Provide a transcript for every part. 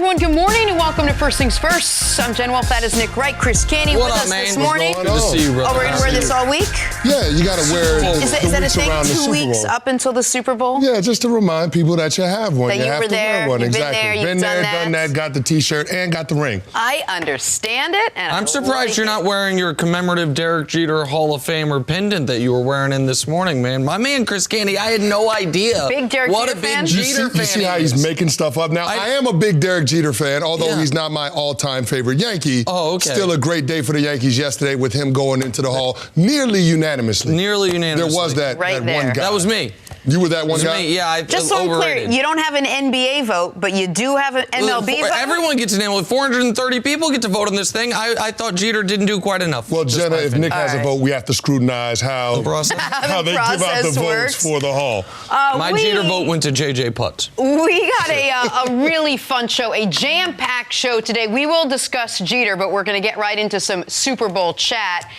everyone, good morning and welcome to First Things First. I'm Jen Wolfe, that is Nick Wright, Chris Canty with us this morning. Good to see you, brother. Oh, we're going to wear this all week? Yeah, you got to wear it. Is that a thing, 2 weeks up until the Super Bowl? Yeah, just to remind people that you have one. That you have were to there, wear one. you've Exactly. been there, done that, got the T-shirt, and got the ring. I understand it. And I'm surprised you're not wearing your commemorative Derek Jeter Hall of Famer pendant that you were wearing in this morning, man. My man, Chris Canty, I had no idea. Big Derek what Jeter a big fan? Jeter fan. You see how he's making stuff up now? I am a big Derek Jeter fan, although he's not my all-time favorite Yankee. Oh, okay. Still a great day for the Yankees yesterday with him going into the Hall nearly unanimously. Nearly unanimously. There was that one guy. That was me. You were that one guy? Me. Yeah, Just so I'm clear, overrated. you don't have an NBA vote, but you do have an MLB vote? Everyone gets an MLB. 430 people get to vote on this thing. I thought Jeter didn't do quite enough. Well, Jenna, if Nick has a vote, we have to scrutinize how they give out the votes for the Hall. My Jeter vote went to J.J. Putz. We got a really fun show, a jam-packed show today. We will discuss Jeter, but we're going to get right into some Super Bowl chat.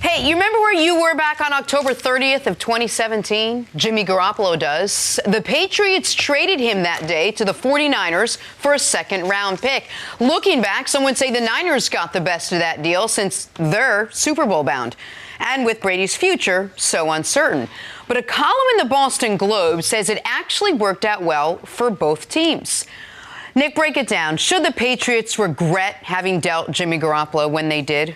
Hey, you remember where you were back on October 30th of 2017? Jimmy Garoppolo does. The Patriots traded him that day to the 49ers for a second-round pick. Looking back, some would say the Niners got the best of that deal since they're Super Bowl bound. And with Brady's future so uncertain. But a column in the Boston Globe says it actually worked out well for both teams. Nick, break it down. Should the Patriots regret having dealt Jimmy Garoppolo when they did?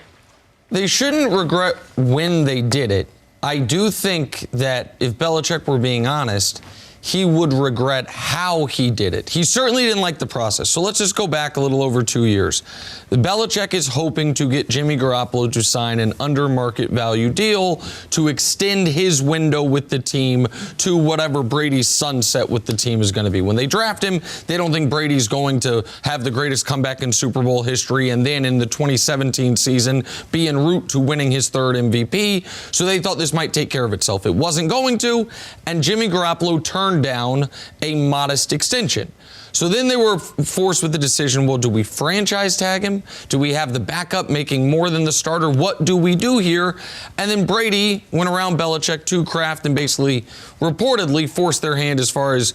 They shouldn't regret when they did it. I do think that if Belichick were being honest, he would regret how he did it. He certainly didn't like the process. So let's just go back a little over 2 years. Belichick is hoping to get Jimmy Garoppolo to sign an under market value deal to extend his window with the team to whatever Brady's sunset with the team is going to be. When they draft him, they don't think Brady's going to have the greatest comeback in Super Bowl history and then in the 2017 season be en route to winning his third MVP. So they thought this might take care of itself. It wasn't going to, and Jimmy Garoppolo turned down a modest extension. So then they were forced with the decision, well, do we franchise tag him? Do we have the backup making more than the starter? What do we do here? And then Brady went around Belichick to Kraft and basically reportedly forced their hand as far as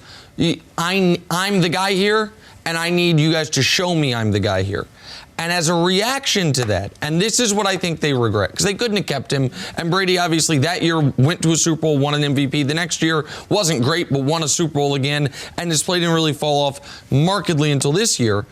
I'm the guy here and I need you guys to show me I'm the guy here. And as a reaction to that, and this is what I think they regret, because they couldn't have kept him, and Brady obviously that year went to a Super Bowl, won an MVP. The next year wasn't great, but won a Super Bowl again, and his play didn't really fall off markedly until this year.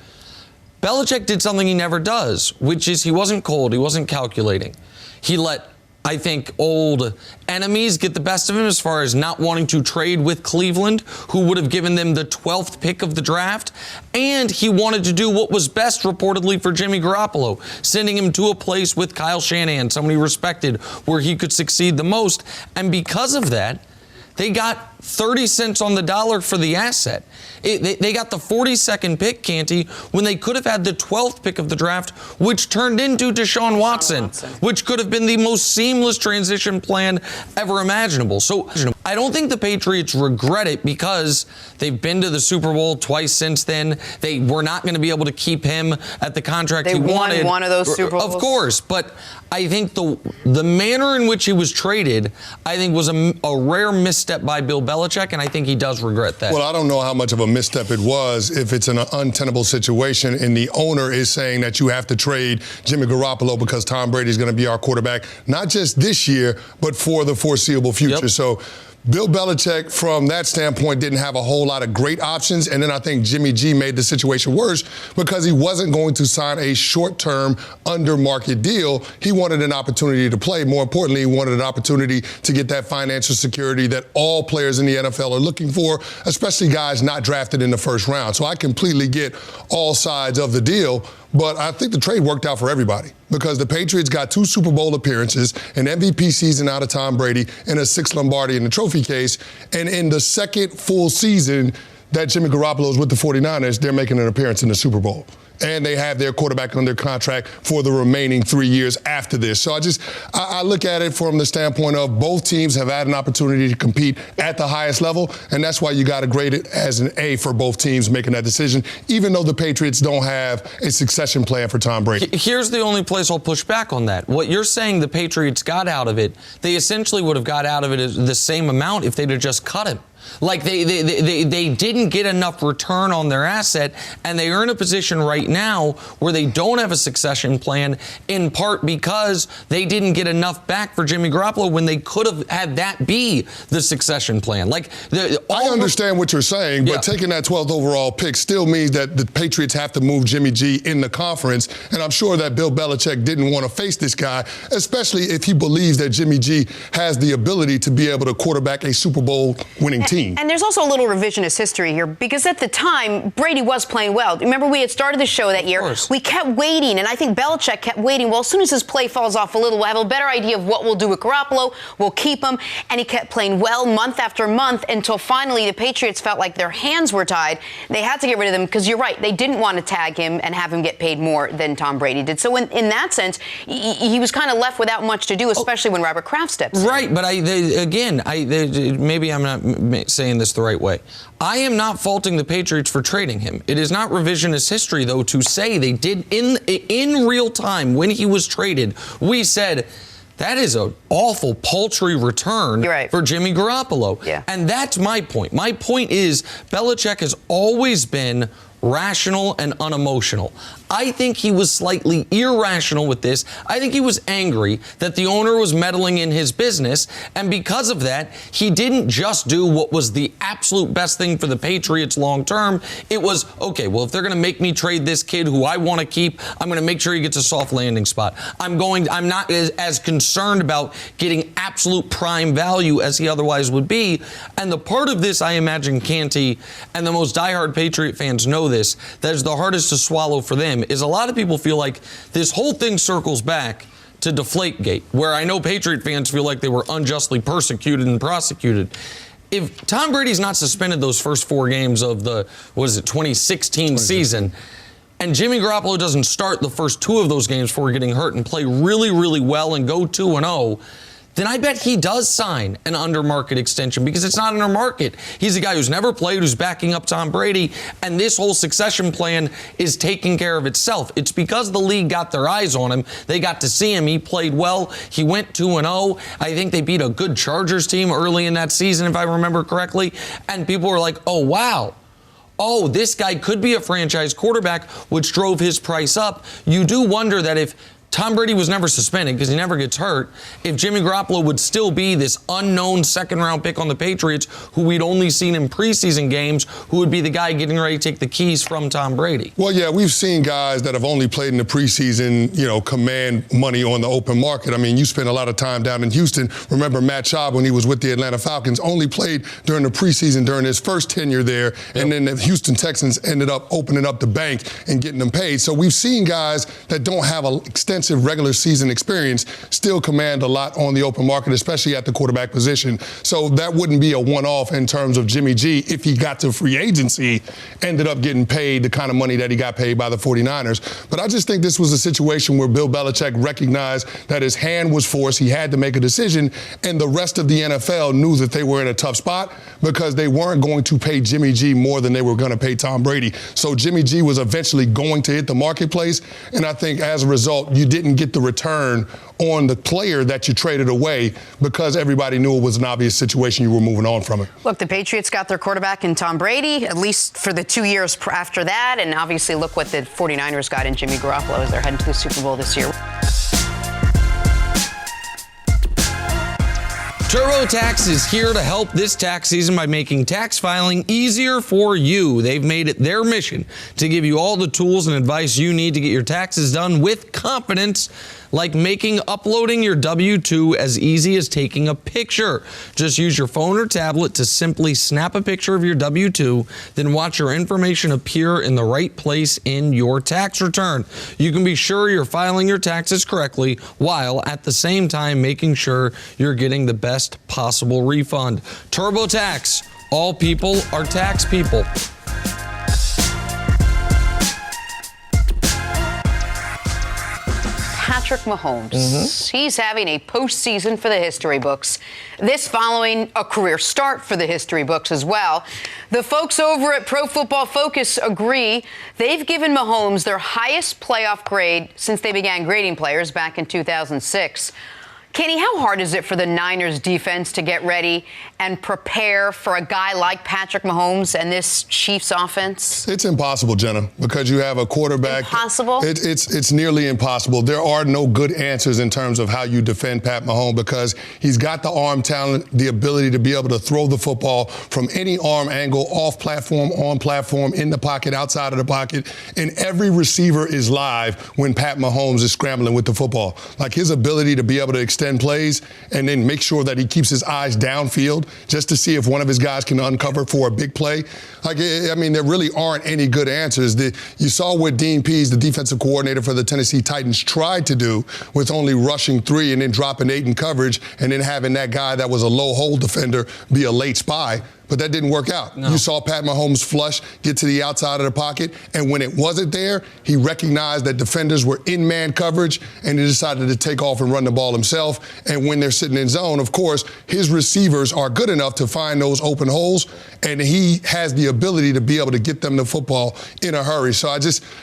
Belichick did something he never does, which is he wasn't cold, he wasn't calculating. He let, I think, old enemies get the best of him as far as not wanting to trade with Cleveland, who would have given them the 12th pick of the draft. And he wanted to do what was best, reportedly, for Jimmy Garoppolo, sending him to a place with Kyle Shanahan, someone he respected, where he could succeed the most. And because of that, they got 30 cents on the dollar for the asset. They got the 42nd pick, Canty, when they could have had the 12th pick of the draft, which turned into Deshaun Watson, which could have been the most seamless transition plan ever imaginable. So I don't think the Patriots regret it because they've been to the Super Bowl twice since then. They were not going to be able to keep him at the contract he wanted. They won one of those Super Bowls. Of course, but I think the manner in which he was traded, I think was a rare misstep by Bill Belichick, and I think he does regret that. Well, I don't know how much of a misstep it was if it's an untenable situation and the owner is saying that you have to trade Jimmy Garoppolo because Tom Brady is going to be our quarterback, not just this year, but for the foreseeable future. Yep. So Bill Belichick, from that standpoint, didn't have a whole lot of great options. And then I think Jimmy G made the situation worse because he wasn't going to sign a short-term under-market deal. He wanted an opportunity to play. More importantly, he wanted an opportunity to get that financial security that all players in the NFL are looking for, especially guys not drafted in the first round. So I completely get all sides of the deal. But I think the trade worked out for everybody because the Patriots got 2 Super Bowl appearances, an MVP season out of Tom Brady, and a 6th Lombardi in the trophy case. And in the second full season that Jimmy Garoppolo is with the 49ers, they're making an appearance in the Super Bowl. And they have their quarterback under contract for the remaining 3 years after this. So I look at it from the standpoint of both teams have had an opportunity to compete at the highest level, and that's why you got to grade it as an A for both teams making that decision, even though the Patriots don't have a succession plan for Tom Brady. Here's the only place I'll push back on that. What you're saying the Patriots got out of it, they essentially would have got out of it the same amount if they'd have just cut him. Like they didn't get enough return on their asset, and they are in a position right now where they don't have a succession plan, in part because they didn't get enough back for Jimmy Garoppolo when they could have had that be the succession plan. I understand what you're saying, but taking that 12th overall pick still means that the Patriots have to move Jimmy G in the conference, and I'm sure that Bill Belichick didn't want to face this guy, especially if he believes that Jimmy G has the ability to be able to quarterback a Super Bowl winning team. And there's also a little revisionist history here, because at the time, Brady was playing well. Remember, we had started the show that year. We kept waiting, and I think Belichick kept waiting. Well, as soon as his play falls off a little, we'll have a better idea of what we'll do with Garoppolo. We'll keep him. And he kept playing well month after month until finally the Patriots felt like their hands were tied. They had to get rid of him because you're right. They didn't want to tag him and have him get paid more than Tom Brady did. So in that sense, he was kind of left without much to do, especially when Robert Kraft steps in. Right, but maybe I'm not saying this the right way. I am not faulting the Patriots for trading him. It is not revisionist history, though, to say they did in real time when he was traded. We said that is an awful, paltry return for Jimmy Garoppolo. Yeah. And that's my point. My point is Belichick has always been rational and unemotional. I think he was slightly irrational with this. I think he was angry that the owner was meddling in his business, and because of that, he didn't just do what was the absolute best thing for the Patriots long term. It was, okay, well, if they're going to make me trade this kid who I want to keep, I'm going to make sure he gets a soft landing spot. I'm not as concerned about getting absolute prime value as he otherwise would be. And the part of this, I imagine, Canty and the most diehard Patriot fans know this, that is the hardest to swallow for them, is a lot of people feel like this whole thing circles back to Deflategate, where I know Patriot fans feel like they were unjustly persecuted and prosecuted. If Tom Brady's not suspended those first 4 games of the, 2016 season, and Jimmy Garoppolo doesn't start the first 2 of those games before getting hurt and play really, really well and go 2-0, then I bet he does sign an under-market extension, because it's not under market. He's a guy who's never played, who's backing up Tom Brady, and this whole succession plan is taking care of itself. It's because the league got their eyes on him. They got to see him. He played well. He went 2-0. I think they beat a good Chargers team early in that season, if I remember correctly, and people were like, oh, wow. Oh, this guy could be a franchise quarterback, which drove his price up. You do wonder that if Tom Brady was never suspended because he never gets hurt, if Jimmy Garoppolo would still be this unknown second-round pick on the Patriots who we'd only seen in preseason games, who would be the guy getting ready to take the keys from Tom Brady. Well, yeah, we've seen guys that have only played in the preseason, command money on the open market. I mean, you spent a lot of time down in Houston. Remember Matt Schaub, when he was with the Atlanta Falcons, only played during the preseason during his first tenure there, and then the Houston Texans ended up opening up the bank and getting them paid. So we've seen guys that don't have an extensive regular season experience still command a lot on the open market, especially at the quarterback position. So that wouldn't be a one-off in terms of Jimmy G if he got to free agency, ended up getting paid the kind of money that he got paid by the 49ers. But I just think this was a situation where Bill Belichick recognized that his hand was forced. He had to make a decision, and the rest of the NFL knew that they were in a tough spot because they weren't going to pay Jimmy G more than they were going to pay Tom Brady. So Jimmy G was eventually going to hit the marketplace, and I think as a result, you didn't get the return on the player that you traded away because everybody knew it was an obvious situation. You were moving on from it. Look, the Patriots got their quarterback in Tom Brady, at least for the 2 years after that, and obviously look what the 49ers got in Jimmy Garoppolo as they're heading to the Super Bowl this year. TurboTax is here to help this tax season by making tax filing easier for you. They've made it their mission to give you all the tools and advice you need to get your taxes done with confidence, like making uploading your W-2 as easy as taking a picture. Just use your phone or tablet to simply snap a picture of your W-2, then watch your information appear in the right place in your tax return. You can be sure you're filing your taxes correctly while at the same time making sure you're getting the best possible refund. TurboTax. All people are tax people. Patrick Mahomes. He's having a postseason for the history books. This following a career start for the history books as well. The folks over at Pro Football Focus agree they've given Mahomes their highest playoff grade since they began grading players back in 2006. Kenny, how hard is it for the Niners defense to get ready? and prepare for a guy like Patrick Mahomes and this Chiefs offense? It's impossible, Jenna, because you have a quarterback. Impossible? It's nearly impossible. There are no good answers in terms of how you defend Pat Mahomes because he's got the arm talent, the ability to be able to throw the football from any arm angle, off platform, on platform, in the pocket, outside of the pocket, and every receiver is live when Pat Mahomes is scrambling with the football. Like his ability to be able to extend plays and then make sure that he keeps his eyes downfield just to see if one of his guys can uncover for a big play. Like, I mean, there really aren't any good answers. You saw what Dean Pease, the defensive coordinator for the Tennessee Titans, tried to do with only rushing 3 and then dropping 8 in coverage and then having that guy that was a low hole defender be a late spy. But that didn't work out. No. You saw Pat Mahomes flush, get to the outside of the pocket, and when it wasn't there, he recognized that defenders were in man coverage, and he decided to take off and run the ball himself. And when they're sitting in zone, of course, his receivers are good enough to find those open holes, and he has the ability to be able to get them the football in a hurry. So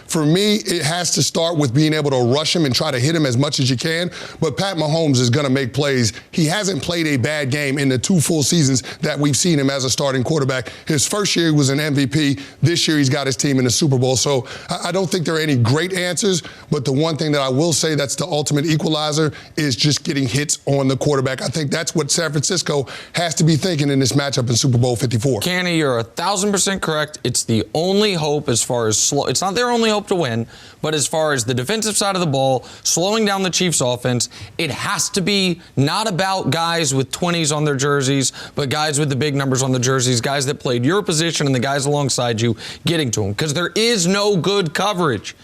for me, it has to start with being able to rush him and try to hit him as much as you can. But Pat Mahomes is going to make plays. He hasn't played a bad game in the 2 full seasons that we've seen him as a starting quarterback. His first year he was an MVP. This year he's got his team in the Super Bowl. So I don't think there are any great answers, but the one thing that I will say that's the ultimate equalizer is just getting hits on the quarterback. I think that's what San Francisco has to be thinking in this matchup in Super Bowl 54. Canny, you're 1,000% correct. It's the only hope as far as it's not their only hope to win, but as far as the defensive side of the ball, slowing down the Chiefs offense, it has to be not about guys with 20s on their jerseys, but guys with the big numbers on the jerseys, guys that played your position and the guys alongside you getting to him, because there is no good coverage.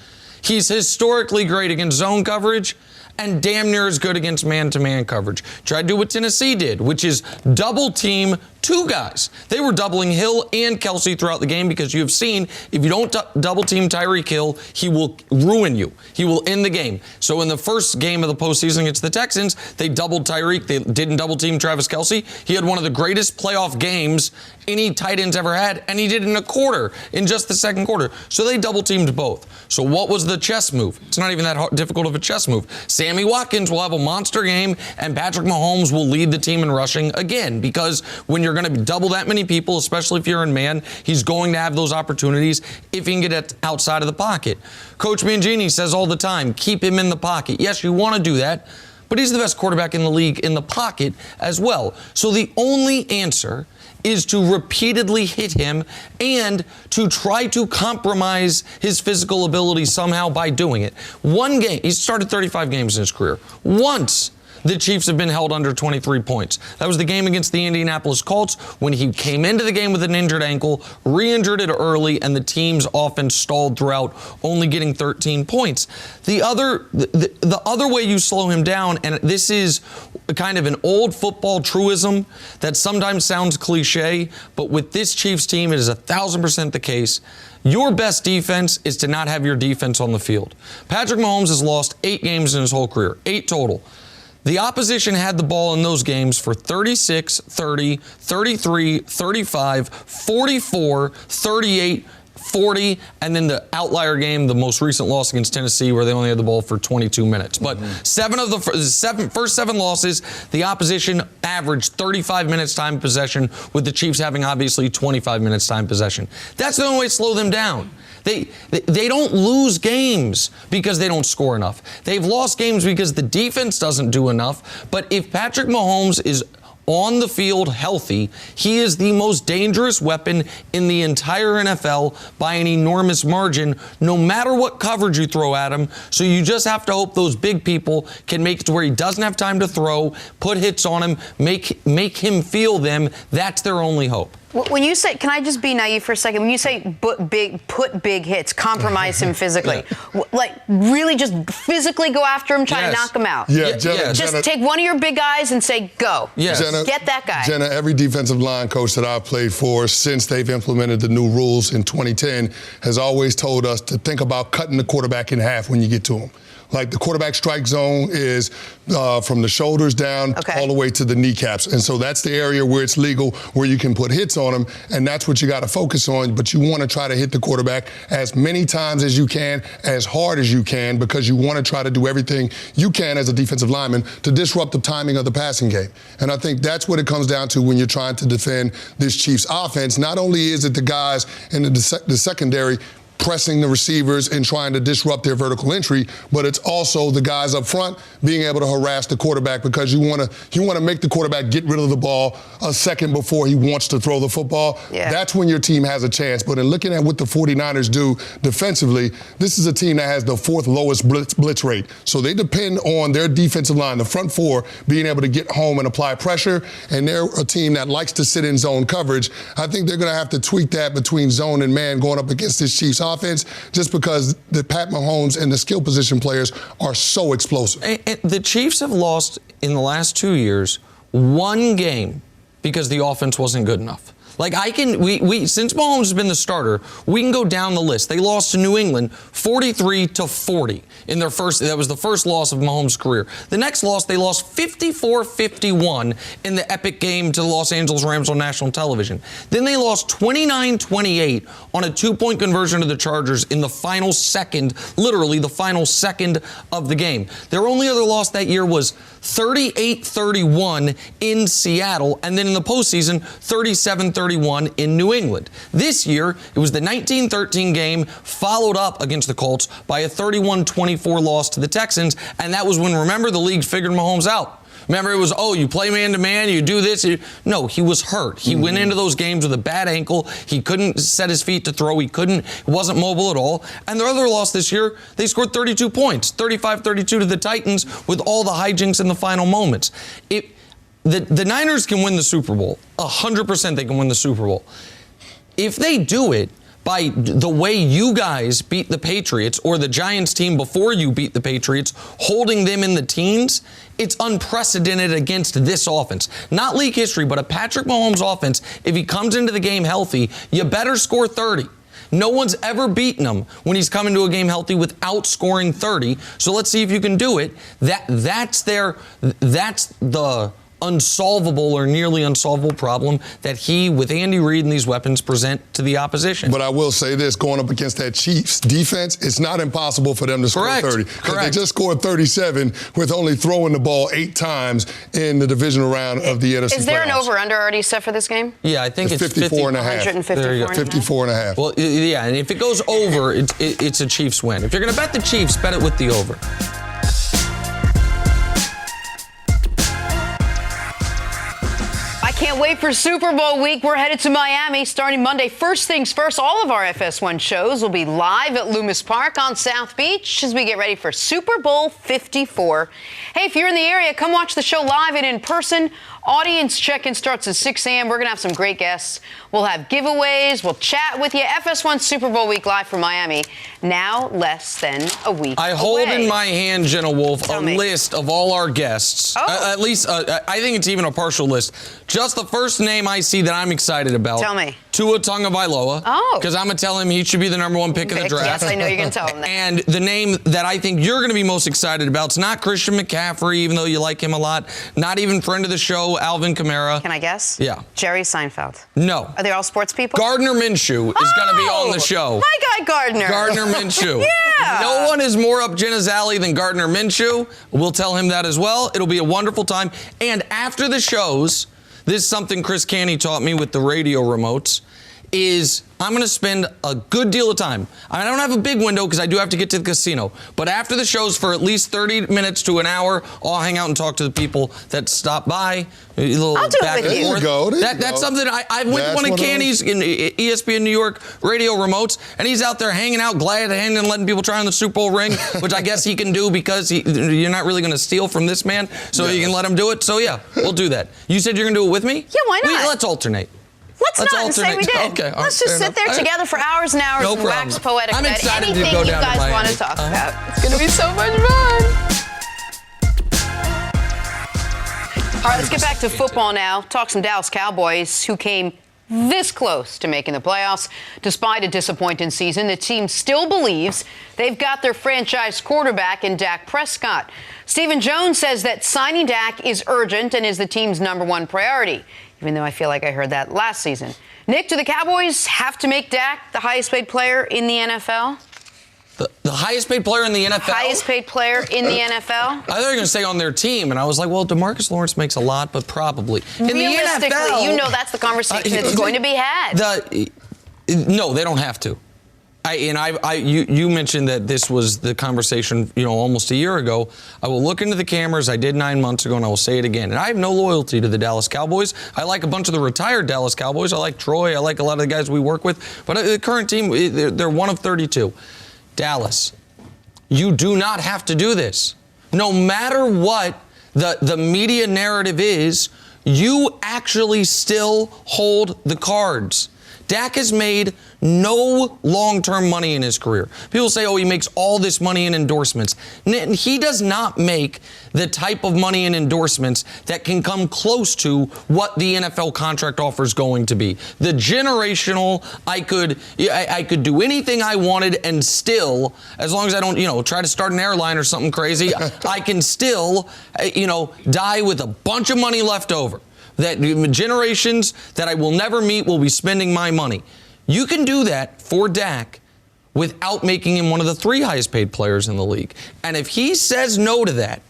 He's historically great against zone coverage and damn near as good against man-to-man coverage. Try to do what Tennessee did, which is double team 2 guys. They were doubling Hill and Kelsey throughout the game because you have seen if you don't double team Tyreek Hill, he will ruin you. He will end the game. So in the first game of the postseason against the Texans, they doubled Tyreek. They didn't double team Travis Kelsey. He had one of the greatest playoff games any tight end's ever had, and he did it in a quarter, in just the second quarter. So they double teamed both. So what was the chess move? It's not even that difficult of a chess move. Sammy Watkins will have a monster game, and Patrick Mahomes will lead the team in rushing again, because when you're going to double that many people, especially if you're in man, he's going to have those opportunities if he can get it outside of the pocket. Coach Mangini says all the time, keep him in the pocket. Yes, you want to do that, but he's the best quarterback in the league in the pocket as well. So the only answer is to repeatedly hit him and to try to compromise his physical ability somehow by doing it. One game, he's started 35 games in his career. Once the Chiefs have been held under 23 points. That was the game against the Indianapolis Colts when he came into the game with an injured ankle, re-injured it early, and the team's offense stalled throughout, only getting 13 points. The other way you slow him down, and this is kind of an old football truism that sometimes sounds cliche, but with this Chiefs team, it is 1,000% the case. Your best defense is to not have your defense on the field. Patrick Mahomes has lost 8 games in his whole career, 8 total. The opposition had the ball in those games for 36, 30, 33, 35, 44, 38, 40, and then the outlier game, the most recent loss against Tennessee, where they only had the ball for 22 minutes. But 7 of the first 7 losses, the opposition averaged 35 minutes time possession, with the Chiefs having obviously 25 minutes time possession. That's the only way to slow them down. They don't lose games because they don't score enough. They've lost games because the defense doesn't do enough. But if Patrick Mahomes is on the field healthy, he is the most dangerous weapon in the entire NFL by an enormous margin, no matter what coverage you throw at him. So you just have to hope those big people can make it to where he doesn't have time to throw, put hits on him, make him feel them. That's their only hope. When you say, can I just be naive for a second? When you say put big hits, compromise him physically, like really just physically go after him, try to knock him out. Yeah, Jenna, just take one of your big guys and say, go. Yes. Jenna, get that guy. Jenna, every defensive line coach that I've played for since they've implemented the new rules in 2010 has always told us to think about cutting the quarterback in half when you get to him. Like the quarterback strike zone is from the shoulders down all the way to the kneecaps. And so that's the area where it's legal, where you can put hits on them, and that's what you got to focus on. But you want to try to hit the quarterback as many times as you can, as hard as you can, because you want to try to do everything you can as a defensive lineman to disrupt the timing of the passing game. And I think that's what it comes down to when you're trying to defend this Chiefs offense. Not only is it the guys in the secondary pressing the receivers and trying to disrupt their vertical entry, but it's also the guys up front being able to harass the quarterback, because you want to make the quarterback get rid of the ball a second before he wants to throw the football. Yeah. That's when your team has a chance. But in looking at what the 49ers do defensively, this is a team that has the 4th lowest blitz rate. So they depend on their defensive line, the front 4, being able to get home and apply pressure, and they're a team that likes to sit in zone coverage. I think they're going to have to tweak that between zone and man going up against this Chiefs offense, just because the Pat Mahomes and the skill position players are so explosive. And the Chiefs have lost in the last 2 years 1 game because the offense wasn't good enough. Like since Mahomes has been the starter, we can go down the list. They lost to New England 43-40 in their first. That was the first loss of Mahomes' career. The next loss, they lost 54-51 in the epic game to the Los Angeles Rams on national television. Then they lost 29-28 on a 2-point conversion to the Chargers in the final second, literally the final second of the game. Their only other loss that year was 38-31 in Seattle, and then in the postseason, 37-31 in New England. This year, it was the 19-13 game, followed up against the Colts by a 31-24 loss to the Texans, and that was when, remember, the league figured Mahomes out. Remember, it was, you play man-to-man, you do this. No, he was hurt. He went into those games with a bad ankle. He couldn't set his feet to throw. He wasn't mobile at all. And their other loss this year, they scored 32 points, 35-32 to the Titans with all the hijinks in the final moments. The Niners can win the Super Bowl. 100% they can win the Super Bowl. If they do it by the way you guys beat the Patriots, or the Giants team before you beat the Patriots, holding them in the teens, it's unprecedented against this offense. Not league history, but a Patrick Mahomes offense. If he comes into the game healthy, you better score 30. No one's ever beaten him when he's come into a game healthy without scoring 30. So let's see if you can do it. That's the unsolvable or nearly unsolvable problem that he, with Andy Reid and these weapons, present to the opposition. But I will say this, going up against that Chiefs defense, it's not impossible for them to score 30. Because they just scored 37 with only throwing the ball 8 times in the divisional round of the NFC Is there playoffs. An over-under already set for this game? Yeah, I think it's 54.5. 154.5. Well, yeah, and if it goes over, it's a Chiefs win. If you're going to bet the Chiefs, bet it with the over. Can't wait for Super Bowl week. We're headed to Miami starting Monday. First things first, all of our FS1 shows will be live at Loomis Park on South Beach as we get ready for Super Bowl 54. Hey, if you're in the area, come watch the show live and in person. Audience check-in starts at 6 a.m. We're going to have some great guests. We'll have giveaways. We'll chat with you. FS1 Super Bowl week live from Miami. Now less than a week I hold in my hand, Jenna Wolfe, list of all our guests. At least, I think it's even a partial list. Just the first name I see that I'm excited about. Tell me. Tua Tagovailoa. Because I'm going to tell him he should be the #1 pick of the draft. Yes, I know you're going to tell him that. And the name that I think you're going to be most excited about, it's not Christian McCaffrey, even though you like him a lot. Not even friend of the show, Alvin Kamara. Can I guess? Yeah. Jerry Seinfeld. No. Are they all sports people? Gardner Minshew is going to be on the show. My guy Gardner. Gardner Minshew. Yeah. No one is more up Jenna's alley than Gardner Minshew. We'll tell him that as well. It'll be a wonderful time. And after the shows, this is something Chris Canny taught me with the radio remotes, is I'm going to spend a good deal of time. I don't have a big window because I do have to get to the casino. But after the shows, for at least 30 minutes to an hour, I'll hang out and talk to the people that stop by. I'll do it with you. That's something I went to one of Canny's in ESPN New York radio remotes, and he's out there hanging out, glad-handed and letting people try on the Super Bowl ring, which I guess he can do because you're not really going to steal from this man, so you can let him do it. So, yeah, we'll do that. You said you're going to do it with me? Yeah, why not? Let's alternate. Let's not say we did. Okay, let's just sit there together for hours and hours and wax poetic about anything you guys want to talk about. It's going to be so much fun. All right, let's get back to football now. Talk some Dallas Cowboys, who came this close to making the playoffs. Despite a disappointing season, the team still believes they've got their franchise quarterback in Dak Prescott. Stephen Jones says that signing Dak is urgent and is the team's #1 priority, even though I feel like I heard that last season. Nick, do the Cowboys have to make Dak the highest paid player in the NFL? The highest paid player in the NFL? Highest paid player in the NFL? I thought you were going to say on their team, and I was like, well, DeMarcus Lawrence makes a lot, but probably. In Realistically, the NFL, you know that's the conversation that's going to be had. No, they don't have to. You mentioned that this was the conversation, almost a year ago. I will look into the cameras. I did 9 months ago, and I will say it again. And I have no loyalty to the Dallas Cowboys. I like a bunch of the retired Dallas Cowboys. I like Troy. I like a lot of the guys we work with. But the current team, they're one of 32. Dallas, you do not have to do this. No matter what the media narrative is, you actually still hold the cards. Dak has made no long-term money in his career. People say, he makes all this money in endorsements. He does not make the type of money in endorsements that can come close to what the NFL contract offer is going to be. The generational, I could do anything I wanted and still, as long as I don't, try to start an airline or something crazy, I can still, die with a bunch of money left over. That generations that I will never meet will be spending my money. You can do that for Dak without making him one of the 3 highest paid players in the league. And if he says no to that,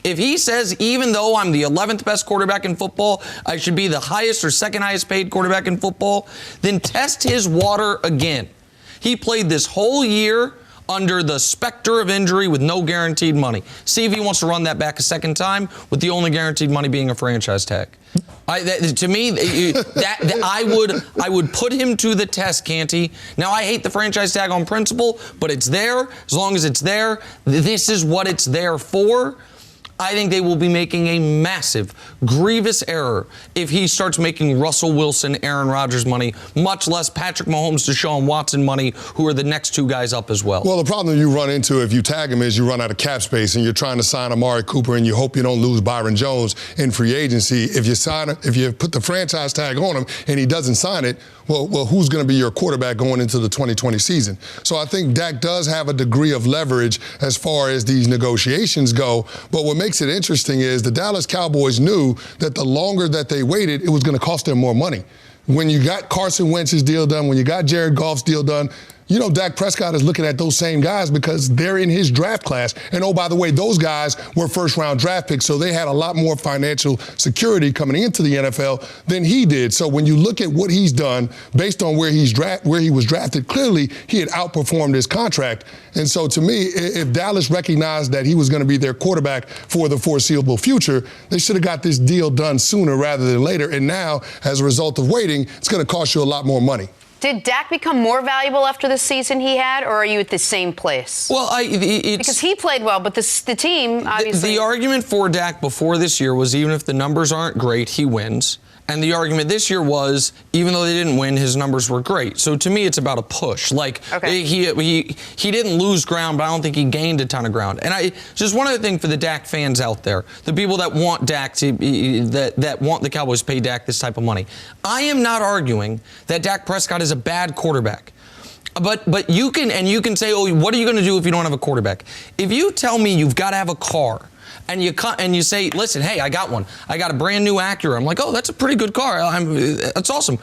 if he says, even though I'm the 11th best quarterback in football, I should be the highest or second highest paid quarterback in football, then test his water again. He played this whole year under the specter of injury with no guaranteed money. See if he wants to run that back a second time with the only guaranteed money being a franchise tag. I would put him to the test, Canty. Now, I hate the franchise tag on principle, but it's there. As long as it's there, this is what it's there for. I think they will be making a massive, grievous error if he starts making Russell Wilson, Aaron Rodgers money, much less Patrick Mahomes, Deshaun Watson money, who are the next 2 guys up as well. Well, the problem you run into if you tag him is you run out of cap space and you're trying to sign Amari Cooper and you hope you don't lose Byron Jones in free agency. If you put the franchise tag on him and he doesn't sign it, well, who's going to be your quarterback going into the 2020 season? So I think Dak does have a degree of leverage as far as these negotiations go. But what makes it interesting is the Dallas Cowboys knew that the longer that they waited, it was going to cost them more money. When you got Carson Wentz's deal done, when you got Jared Goff's deal done, Dak Prescott is looking at those same guys because they're in his draft class. And, by the way, those guys were first-round draft picks, so they had a lot more financial security coming into the NFL than he did. So when you look at what he's done based on where he was drafted, clearly he had outperformed his contract. And so to me, if Dallas recognized that he was going to be their quarterback for the foreseeable future, they should have got this deal done sooner rather than later. And now, as a result of waiting, it's going to cost you a lot more money. Did Dak become more valuable after the season he had, or are you at the same place? Well, because he played well, but the team, obviously. The argument for Dak before this year was even if the numbers aren't great, he wins. And the argument this year was, even though they didn't win, his numbers were great. So to me, it's about a push. He didn't lose ground, but I don't think he gained a ton of ground. And just one other thing for the Dak fans out there, the people that want Dak that want the Cowboys to pay Dak this type of money. I am not arguing that Dak Prescott is a bad quarterback. But you can say, what are you going to do if you don't have a quarterback? If you tell me you've got to have a car, and you say, listen, hey, I got one. I got a brand new Acura. I'm like, that's a pretty good car. That's awesome.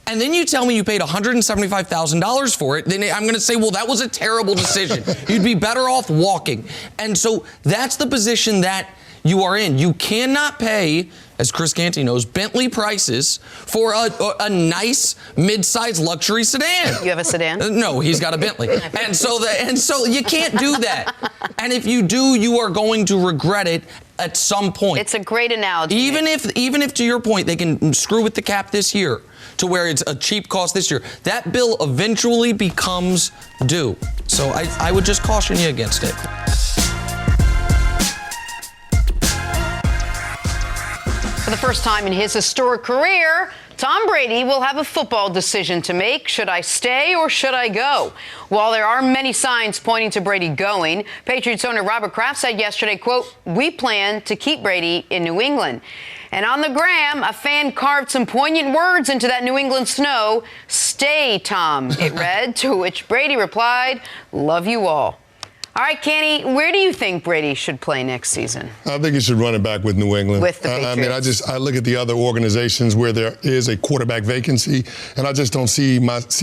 And then you tell me you paid $175,000 for it, then I'm going to say, well, that was a terrible decision. You'd be better off walking. And so that's the position that you are in. You cannot pay, as Chris Canty knows, Bentley prices for a nice mid-size luxury sedan. You have a sedan? No, he's got a Bentley. And so you can't do that. And if you do, you are going to regret it at some point. It's a great analogy. Even if to your point, they can screw with the cap this year to where it's a cheap cost this year, that bill eventually becomes due. So I would just caution you against it. For the first time in his historic career, Tom Brady will have a football decision to make. Should I stay or should I go? While there are many signs pointing to Brady going, Patriots owner Robert Kraft said yesterday, quote, "We plan to keep Brady in New England." And on the gram, a fan carved some poignant words into that New England snow. "Stay, Tom," it read, to which Brady replied, "Love you all." All right, Kenny, where do you think Brady should play next season? I think he should run it back with New England. With the Patriots. I look at the other organizations where there is a quarterback vacancy, and I just don't see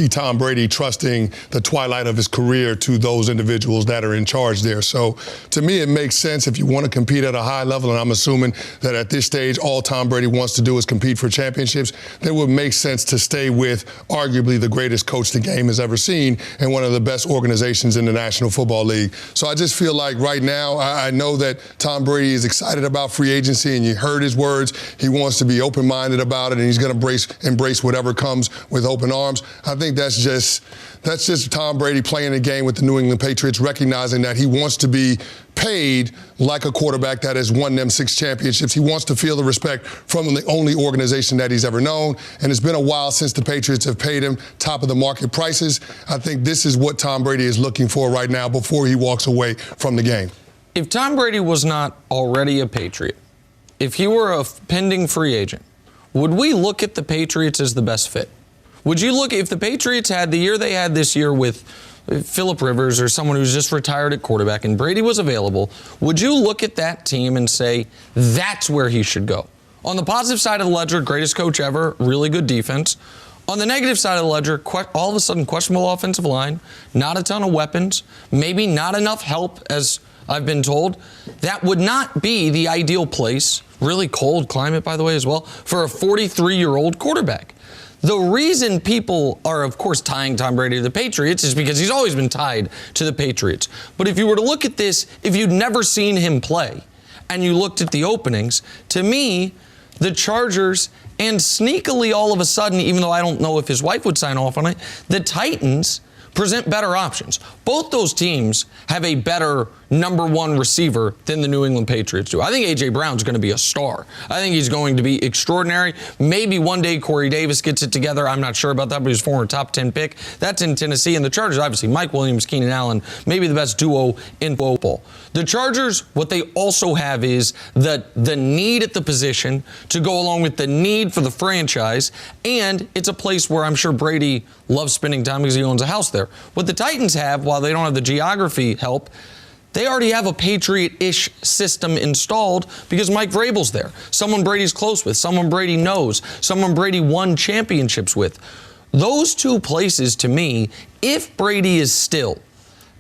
Tom Brady trusting the twilight of his career to those individuals that are in charge there. So to me, it makes sense if you want to compete at a high level, and I'm assuming that at this stage, all Tom Brady wants to do is compete for championships, then it would make sense to stay with arguably the greatest coach the game has ever seen and one of the best organizations in the National Football League. So I just feel like right now, I know that Tom Brady is excited about free agency, and you heard his words. He wants to be open-minded about it, and he's going to embrace whatever comes with open arms. I think that's just Tom Brady playing a game with the New England Patriots, recognizing that he wants to be paid like a quarterback that has won them 6 championships. He wants to feel the respect from the only organization that he's ever known. And it's been a while since the Patriots have paid him top of the market prices. I think this is what Tom Brady is looking for right now before he walks away from the game. If Tom Brady was not already a Patriot, if he were a pending free agent, would we look at the Patriots as the best fit? Would you look, if the Patriots had the year they had this year with Phillip Rivers or someone who's just retired at quarterback and Brady was available, would you look at that team and say, that's where he should go? On the positive side of the ledger, greatest coach ever, really good defense. On the negative side of the ledger, all of a sudden, questionable offensive line, not a ton of weapons, maybe not enough help, as I've been told. That would not be the ideal place, really cold climate, by the way, as well, for a 43-year-old quarterback. The reason people are, of course, tying Tom Brady to the Patriots is because he's always been tied to the Patriots. But if you were to look at this, if you'd never seen him play and you looked at the openings, to me, the Chargers and sneakily all of a sudden, even though I don't know if his wife would sign off on it, the Titans present better options. Both those teams have a better number one receiver than the New England Patriots do. I think A.J. Brown's going to be a star. I think he's going to be extraordinary. Maybe one day Corey Davis gets it together. I'm not sure about that, but he's a former top 10 pick. That's in Tennessee. And the Chargers, obviously, Mike Williams, Keenan Allen, maybe the best duo in football. The Chargers, what they also have is the need at the position to go along with the need for the franchise. And it's a place where I'm sure Brady loves spending time because he owns a house there. What the Titans have, while they don't have the geography help, they already have a Patriot-ish system installed because Mike Vrabel's there. Someone Brady's close with, someone Brady knows, someone Brady won championships with. Those two places, to me, if Brady is still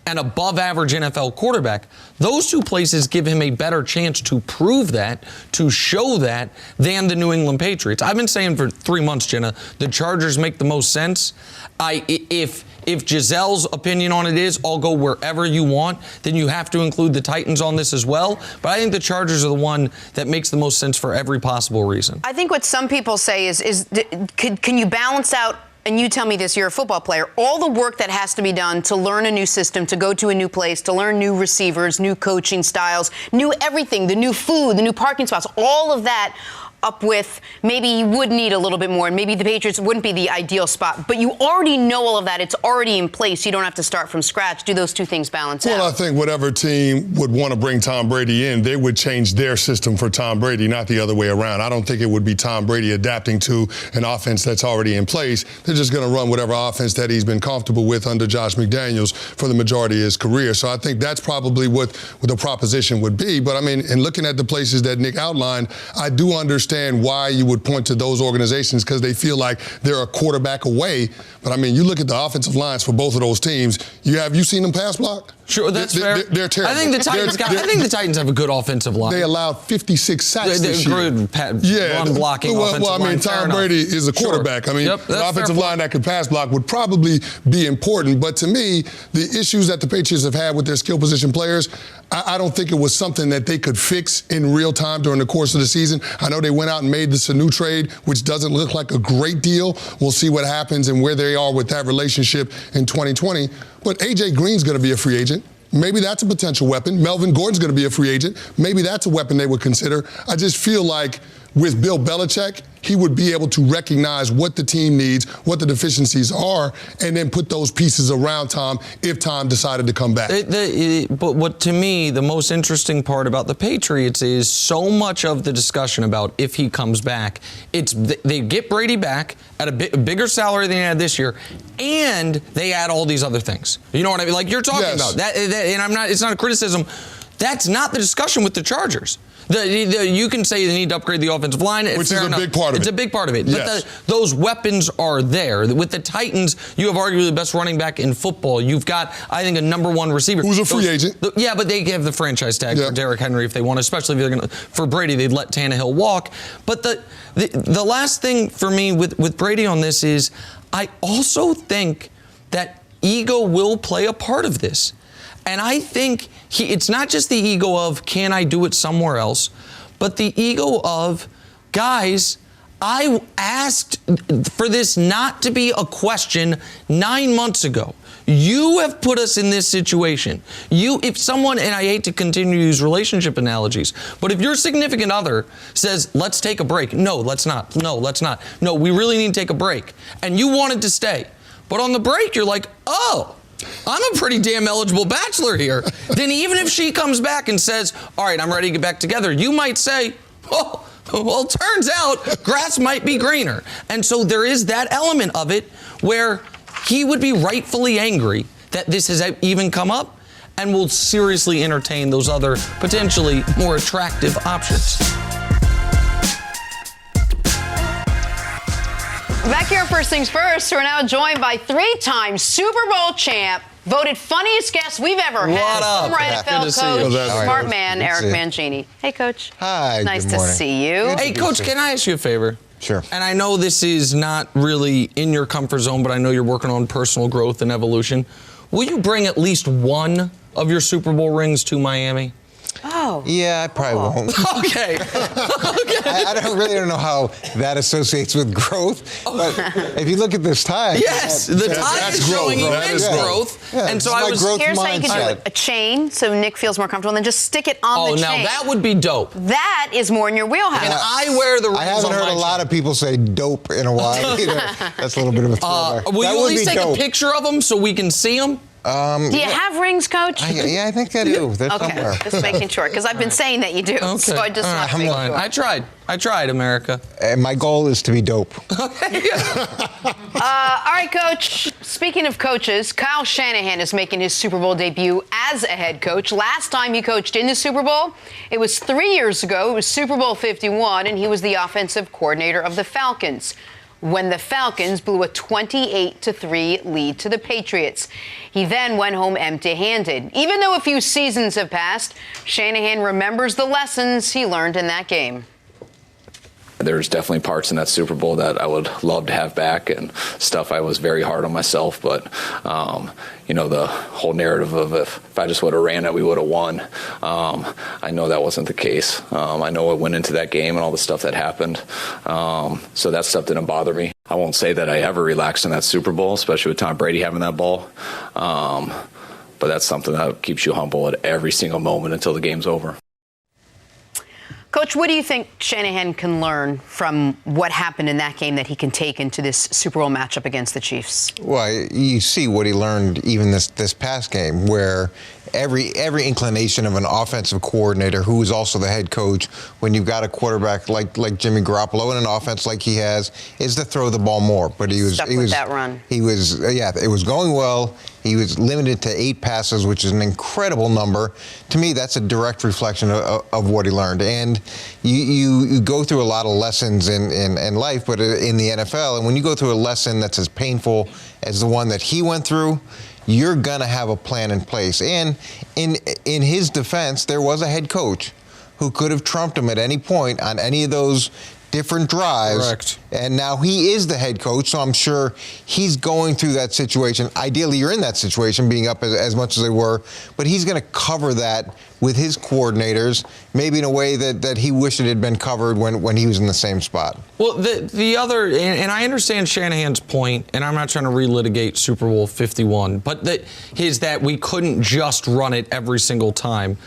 an above-average NFL quarterback, those two places give him a better chance to prove that, to show that, than the New England Patriots. I've been saying for 3 months, Jenna, the Chargers make the most sense. If Giselle's opinion on it is, I'll go wherever you want, then you have to include the Titans on this as well. But I think the Chargers are the one that makes the most sense for every possible reason. I think what some people say is can you balance out, and you tell me this, you're a football player, all the work that has to be done to learn a new system, to go to a new place, to learn new receivers, new coaching styles, new everything, the new food, the new parking spots, all of that up with maybe you would need a little bit more, and maybe the Patriots wouldn't be the ideal spot. But you already know all of that. It's already in place. You don't have to start from scratch. Do those two things balance out? Well, I think whatever team would want to bring Tom Brady in, they would change their system for Tom Brady, not the other way around. I don't think it would be Tom Brady adapting to an offense that's already in place. They're just going to run whatever offense that he's been comfortable with under Josh McDaniels for the majority of his career. So I think that's probably what the proposition would be. But, I mean, in looking at the places that Nick outlined, I do understand why you would point to those organizations because they feel like they're a quarterback away. But, I mean, you look at the offensive lines for both of those teams. You seen them pass block? Sure, that's fair. They're terrible. I think the Titans have a good offensive line. They allowed 56 sacks this year. Run blocking offensive line. Well, I mean, Tom Brady is a quarterback. Sure. I mean, the offensive line that could pass block would probably be important. But to me, the issues that the Patriots have had with their skill position players, I don't think it was something that they could fix in real time during the course of the season. I know they went out and made the Sanu trade, which doesn't look like a great deal. We'll see what happens and where they are with that relationship in 2020. But A.J. Green's going to be a free agent. Maybe that's a potential weapon. Melvin Gordon's going to be a free agent. Maybe that's a weapon they would consider. I just feel like with Bill Belichick, he would be able to recognize what the team needs, what the deficiencies are, and then put those pieces around Tom if Tom decided to come back. But what, to me, the most interesting part about the Patriots is so much of the discussion about if he comes back, it's they get Brady back at a bigger salary than he had this year, and they add all these other things. You know what I mean? Like you're talking about that, and it's not a criticism. That's not the discussion with the Chargers. You can say they need to upgrade the offensive line. Which is a big part of it. It's a big part of it. Yes. But those weapons are there. With the Titans, you have arguably the best running back in football. You've got, I think, a number one receiver. Who's a free agent. Yeah, but they have the franchise tag for Derrick Henry if they want, especially if they're going to. For Brady, they'd let Tannehill walk. But the last thing for me with Brady on this is I also think that ego will play a part of this. And I think it's not just the ego of, can I do it somewhere else, but the ego of, guys, I asked for this not to be a question 9 months ago. You have put us in this situation. If someone, and I hate to continue to use relationship analogies, but if your significant other says, let's take a break. No, let's not. No, let's not. No, we really need to take a break. And you wanted to stay. But on the break, you're like, oh, I'm a pretty damn eligible bachelor here. Then even if she comes back and says, all right, I'm ready to get back together, you might say, oh, well, turns out grass might be greener. And so there is that element of it where he would be rightfully angry that this has even come up and will seriously entertain those other potentially more attractive options. Back here, first things first, we're now joined by three-time Super Bowl champ, voted funniest guest we've ever had. What up? Former NFL coach, smart man, Eric Good Mangini. Hey, Coach. Hi, Nice good to morning. see you. Hey, Coach, can I ask you a favor? Sure. And I know this is not really in your comfort zone, but I know you're working on personal growth and evolution. Will you bring at least one of your Super Bowl rings to Miami? Oh. Yeah, I probably won't. Okay. I don't know how that associates with growth, but if you look at this tie. Yes, the tie is showing immense growth. Yeah, and so it's I my was. growth Here's how you can do mindset. it. A chain, so Nick feels more comfortable, and then just stick it on the chain. Oh, now that would be dope. That is more in your wheelhouse. And I wear the rings I haven't on heard my a lot chain. of people say dope in a while either. That's a little bit of a thriller. Will That you at would least be take dope. a picture of them so we can see them? Do you have rings, Coach? Yeah, I think I do. They're Okay, somewhere. just making sure, because I've been saying that you do. Okay. So I just All want to right, make fine. sure. I tried, America. And my goal is to be dope. All right, Coach. Speaking of coaches, Kyle Shanahan is making his Super Bowl debut as a head coach. Last time he coached in the Super Bowl, it was 3 years ago. It was Super Bowl 51, and he was the offensive coordinator of the Falcons when the Falcons blew a 28-3 lead to the Patriots. He then went home empty-handed. Even though a few seasons have passed, Shanahan remembers the lessons he learned in that game. There's definitely parts in that Super Bowl that I would love to have back and stuff I was very hard on myself. But, the whole narrative of if I just would have ran it, we would have won. I know that wasn't the case. I know it went into that game and all the stuff that happened. So that stuff didn't bother me. I won't say that I ever relaxed in that Super Bowl, especially with Tom Brady having that ball. But that's something that keeps you humble at every single moment until the game's over. Coach, what do you think Shanahan can learn from what happened in that game that he can take into this Super Bowl matchup against the Chiefs? Well, you see what he learned even this past game, where every inclination of an offensive coordinator who is also the head coach, when you've got a quarterback like Jimmy Garoppolo and an offense like he has, is to throw the ball more. But he was that run. He was it was going well. He was limited to 8 passes, which is an incredible number. To me, that's a direct reflection of what he learned. And you go through a lot of lessons in life, but in the NFL, and when you go through a lesson that's as painful as the one that he went through, you're going to have a plan in place. And in his defense, there was a head coach who could have trumped him at any point on any of those different drives. Correct. And now he is the head coach, so I'm sure he's going through that situation. Ideally, you're in that situation, being up as much as they were, but he's going to cover that with his coordinators, maybe in a way that he wished it had been covered when he was in the same spot. Well, the other, and I understand Shanahan's point, and I'm not trying to relitigate Super Bowl 51, but that we couldn't just run it every single time.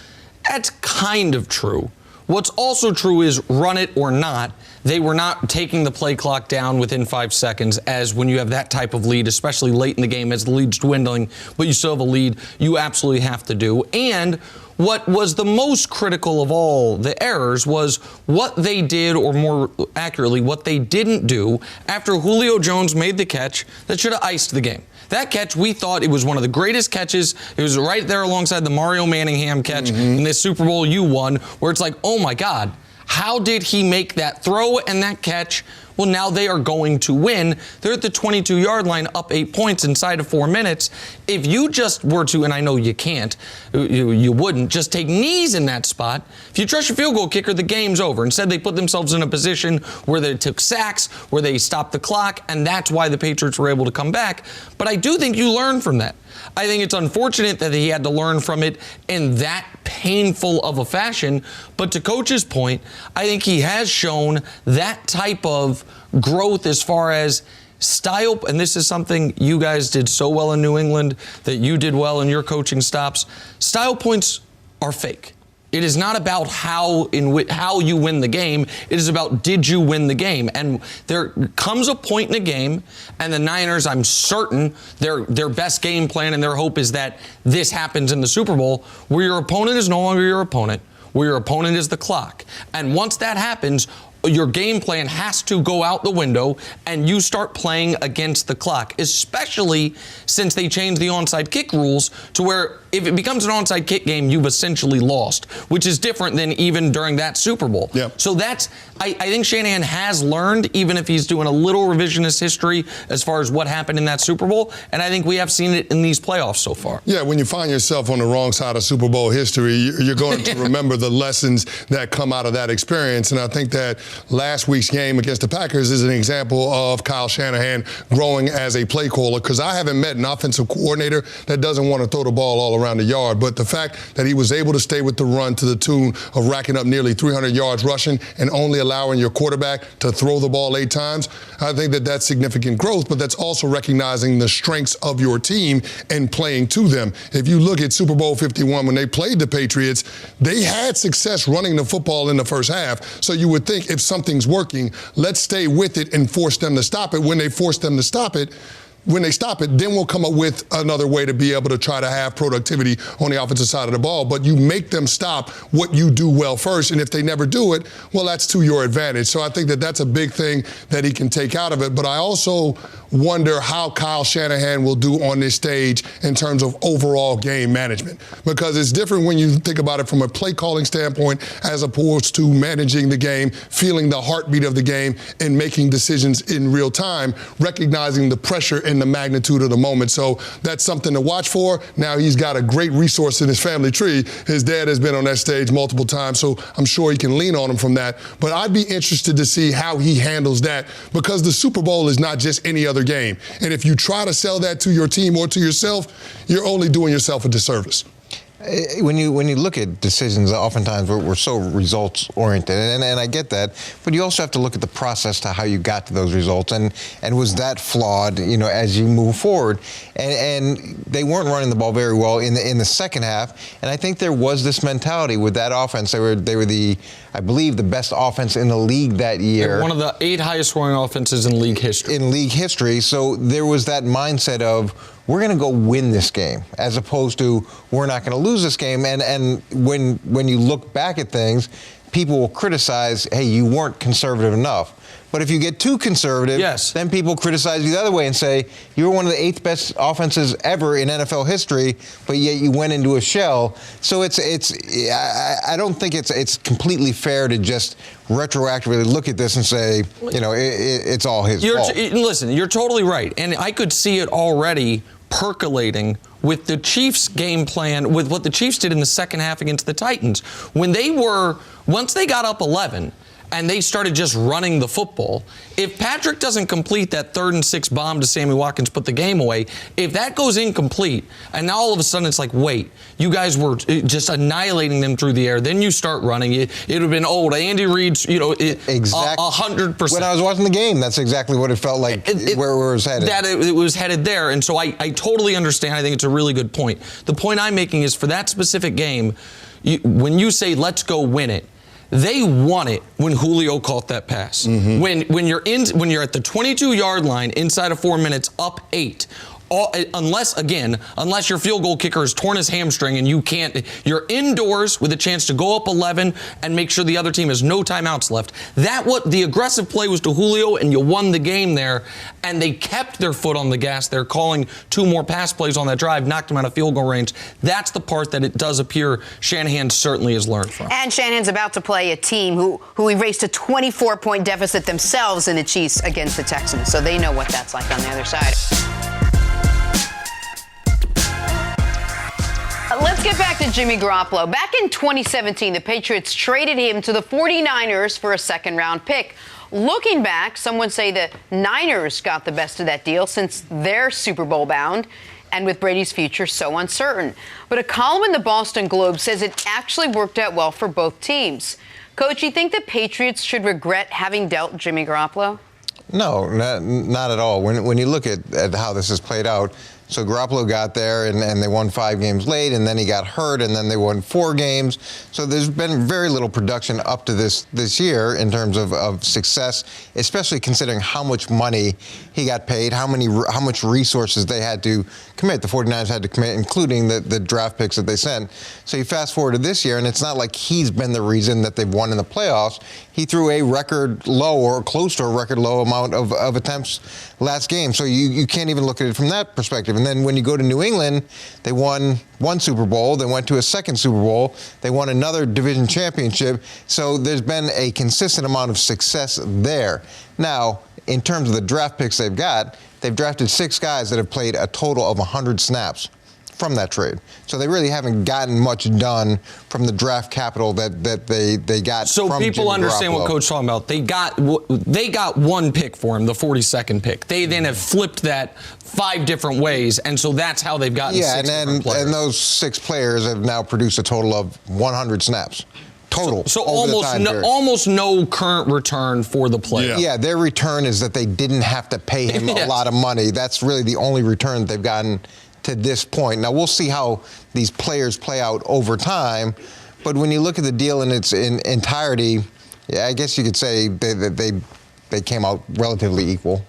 That's kind of true. What's also true is run it or not. They were not taking the play clock down within 5 seconds, as when you have that type of lead, especially late in the game as the lead's dwindling, but you still have a lead, you absolutely have to do. And what was the most critical of all the errors was what they did, or more accurately, what they didn't do after Julio Jones made the catch that should have iced the game. That catch, we thought it was one of the greatest catches. It was right there alongside the Mario Manningham catch in this Super Bowl you won, where it's like, oh my God, how did he make that throw and that catch? Well, now they are going to win. They're at the 22-yard line, up 8 points inside of 4 minutes. If you just were to, and I know you can't, you wouldn't, just take knees in that spot, if you trust your field goal kicker, the game's over. Instead, they put themselves in a position where they took sacks, where they stopped the clock, and that's why the Patriots were able to come back. But I do think you learn from that. I think it's unfortunate that he had to learn from it in that painful of a fashion. But to Coach's point, I think he has shown that type of growth as far as style. And this is something you guys did so well in New England, that you did well in your coaching stops. Style points are fake. It is not about how you win the game. It is about, did you win the game? And there comes a point in a game, and the Niners, I'm certain, their best game plan and their hope is that this happens in the Super Bowl, where your opponent is no longer your opponent, where your opponent is the clock. And once that happens, your game plan has to go out the window and you start playing against the clock, especially since they changed the onside kick rules to where if it becomes an onside kick game, you've essentially lost, which is different than even during that Super Bowl. Yep. So that's, I think Shanahan has learned, even if he's doing a little revisionist history as far as what happened in that Super Bowl, and I think we have seen it in these playoffs so far. Yeah, when you find yourself on the wrong side of Super Bowl history, you're going to remember the lessons that come out of that experience, and I think that last week's game against the Packers is an example of Kyle Shanahan growing as a play caller, because I haven't met an offensive coordinator that doesn't want to throw the ball all around the yard. But the fact that he was able to stay with the run to the tune of racking up nearly 300 yards rushing and only allowing your quarterback to throw the ball 8 times, I think that that's significant growth, but that's also recognizing the strengths of your team and playing to them. If you look at Super Bowl 51, when they played the Patriots, they had success running the football in the first half. So you would think, if something's working, let's stay with it and force them to stop it. When they force them to stop it, when they stop it, then we'll come up with another way to be able to try to have productivity on the offensive side of the ball. But you make them stop what you do well first, and if they never do it, well, that's to your advantage. So I think that that's a big thing that he can take out of it. But I also wonder how Kyle Shanahan will do on this stage in terms of overall game management, because it's different when you think about it from a play calling standpoint as opposed to managing the game, feeling the heartbeat of the game, and making decisions in real time, recognizing the pressure and the magnitude of the moment. So that's something to watch for. Now he's got a great resource in his family tree. His dad has been on that stage multiple times, so I'm sure he can lean on him from that. But I'd be interested to see how he handles that, because the Super Bowl is not just any other game. And if you try to sell that to your team or to yourself, you're only doing yourself a disservice. When you look at decisions, oftentimes we're so results oriented, and I get that, but you also have to look at the process to how you got to those results, and was that flawed, as you move forward, and they weren't running the ball very well in the second half, and I think there was this mentality with that offense. They were I believe the best offense in the league that year. One of the 8 highest scoring offenses in league history. So there was that mindset of, we're going to go win this game, as opposed to, we're not going to lose this game. And when you look back at things, people will criticize, hey, you weren't conservative enough. But if you get too conservative, yes, then people criticize you the other way and say, you were one of the 8th best offenses ever in NFL history, but yet you went into a shell. So I don't think it's completely fair to just retroactively look at this and say, it's all his fault. Listen, you're totally right. And I could see it already percolating with the Chiefs' game plan, with what the Chiefs did in the second half against the Titans. Once they got up 11, and they started just running the football, if Patrick doesn't complete that 3rd and 6 bomb to Sammy Watkins, put the game away, if that goes incomplete, and now all of a sudden it's like, wait, you guys were just annihilating them through the air, then you start running, it would have been old. Andy Reid's, exactly 100%. When I was watching the game, that's exactly what it felt like, where it was headed. It was headed there, and so I totally understand. I think it's a really good point. The point I'm making is, for that specific game, when you say, let's go win it, They won it when Julio caught that pass. When you're at the 22-yard line inside of 4 minutes, up 8. Unless your field goal kicker has torn his hamstring and you're indoors with a chance to go up 11 and make sure the other team has no timeouts left. The aggressive play was to Julio, and you won the game there, and they kept their foot on the gas. They're calling 2 more pass plays on that drive, knocked them out of field goal range. That's the part that it does appear Shanahan certainly has learned from. And Shanahan's about to play a team who erased a 24-point deficit themselves in the Chiefs against the Texans, so they know what that's like on the other side. Let's get back to Jimmy Garoppolo. Back in 2017, the Patriots traded him to the 49ers for a second-round pick. Looking back, some would say the Niners got the best of that deal since they're Super Bowl bound and with Brady's future so uncertain. But a column in the Boston Globe says it actually worked out well for both teams. Coach, you think the Patriots should regret having dealt Jimmy Garoppolo? No, not at all. When you look at how this has played out, so Garoppolo got there and they won 5 games late, and then he got hurt, and then they won 4 games. So there's been very little production up to this year in terms of success, especially considering how much money he got paid, how much resources they had to commit. The 49ers had to commit, including the draft picks that they sent. So you fast forward to this year, and it's not like he's been the reason that they've won in the playoffs. He threw a record low or close to a record low amount of attempts last game. So you can't even look at it from that perspective. And then when you go to New England, they won 1 Super Bowl. They went to a 2nd Super Bowl. They won another division championship. So there's been a consistent amount of success there. Now, in terms of the draft picks they've drafted 6 guys that have played a total of 100 snaps from that trade. So they really haven't gotten much done from the draft capital that they got so from people Jimmy understand Garoppolo. what Coach's talking about. They got 1 pick for him, the 42nd pick. They then have flipped that 5 different ways, and so that's how they've gotten 6 different players. And those 6 players have now produced a total of 100 snaps. Total. So almost no current return for the player. Yeah, their return is that they didn't have to pay him a lot of money. That's really the only return that they've gotten to this point. Now, we'll see how these players play out over time, but when you look at the deal in its entirety, yeah, I guess you could say they came out relatively equal.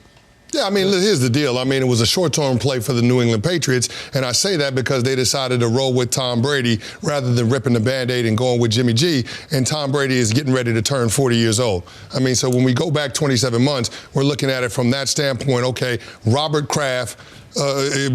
Yeah, I mean, here's the deal. I mean, it was a short-term play for the New England Patriots, and I say that because they decided to roll with Tom Brady rather than ripping the Band-Aid and going with Jimmy G, and Tom Brady is getting ready to turn 40 years old. I mean, so when we go back 27 months, we're looking at it from that standpoint. Okay, Robert Kraft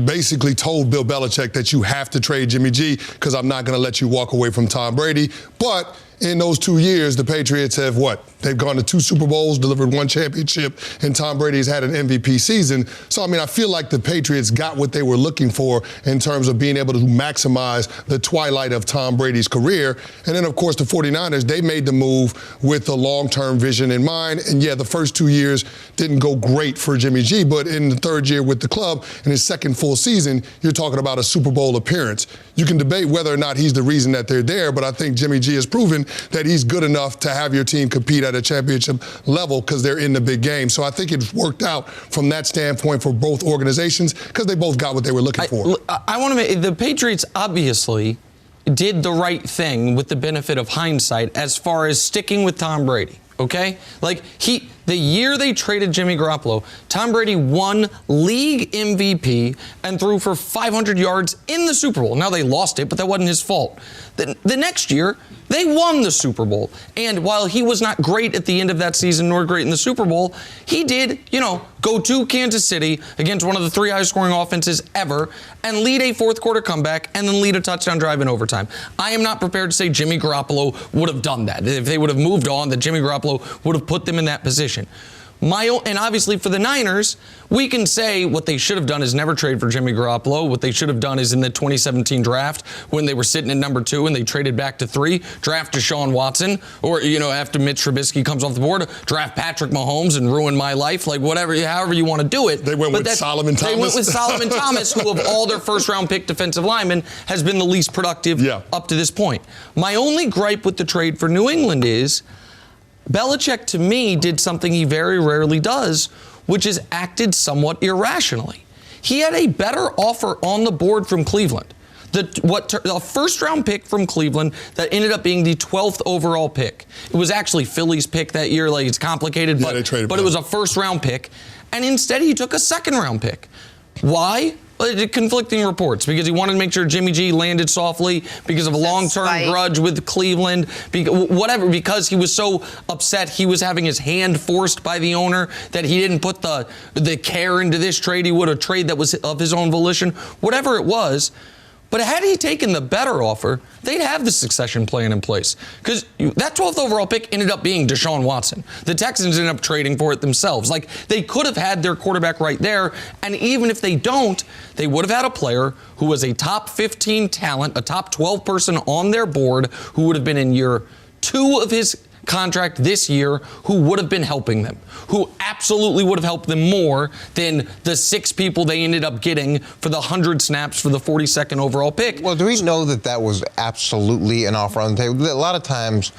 basically told Bill Belichick that you have to trade Jimmy G because I'm not going to let you walk away from Tom Brady. But in those 2 years, the Patriots have what? They've gone to 2 Super Bowls, delivered 1 championship, and Tom Brady's had an MVP season. So, I mean, I feel like the Patriots got what they were looking for in terms of being able to maximize the twilight of Tom Brady's career. And then, of course, the 49ers, they made the move with the long-term vision in mind. And, yeah, the first 2 years didn't go great for Jimmy G, but in the 3rd year with the club, in his 2nd full season, you're talking about a Super Bowl appearance. You can debate whether or not he's the reason that they're there, but I think Jimmy G has proven that he's good enough to have your team compete at a championship level because they're in the big game. So I think it's worked out from that standpoint for both organizations because they both got what they were looking for. I want to make the Patriots obviously did the right thing with the benefit of hindsight as far as sticking with Tom Brady. Okay? Like, the year they traded Jimmy Garoppolo, Tom Brady won league MVP and threw for 500 yards in the Super Bowl. Now, they lost it, but that wasn't his fault. The next year, they won the Super Bowl. And while he was not great at the end of that season, nor great in the Super Bowl, he did, go to Kansas City against one of the 3 highest-scoring offenses ever and lead a 4th-quarter comeback and then lead a touchdown drive in overtime. I am not prepared to say Jimmy Garoppolo would have done that. If they would have moved on, that Jimmy Garoppolo would have put them in that position. And obviously for the Niners, we can say what they should have done is never trade for Jimmy Garoppolo. What they should have done is in the 2017 draft, when they were sitting at number 2 and they traded back to 3, draft Deshaun Watson, or, after Mitch Trubisky comes off the board, draft Patrick Mahomes and ruin my life, like whatever, however you want to do it. They went with Solomon Thomas. They went with Solomon Thomas, who of all their first-round pick defensive linemen has been the least productive up to this point. My only gripe with the trade for New England is Belichick, to me, did something he very rarely does, which is acted somewhat irrationally. He had a better offer on the board from Cleveland. A first-round pick from Cleveland that ended up being the 12th overall pick. It was actually Philly's pick that year. Like, it's complicated, Yeah, but it was a first-round pick. And instead, he took a second-round pick. Why? Well, conflicting reports, because he wanted to make sure Jimmy G landed softly because of a long-term grudge with Cleveland, because he was so upset he was having his hand forced by the owner that he didn't put the care into this trade. He would have traded that was of his own volition, whatever it was. But had he taken the better offer, they'd have the succession plan in place. Because that 12th overall pick ended up being Deshaun Watson. The Texans ended up trading for it themselves. Like, they could have had their quarterback right there, and even if they don't, they would have had a player who was a top 15 talent, a top 12 person on their board, who would have been in year 2 of his contract this year, who would have been helping them, who absolutely would have helped them more than the 6 people they ended up getting for the 100 snaps for the 42nd overall pick. Well, do we know that was absolutely an offer on the table? A lot of times,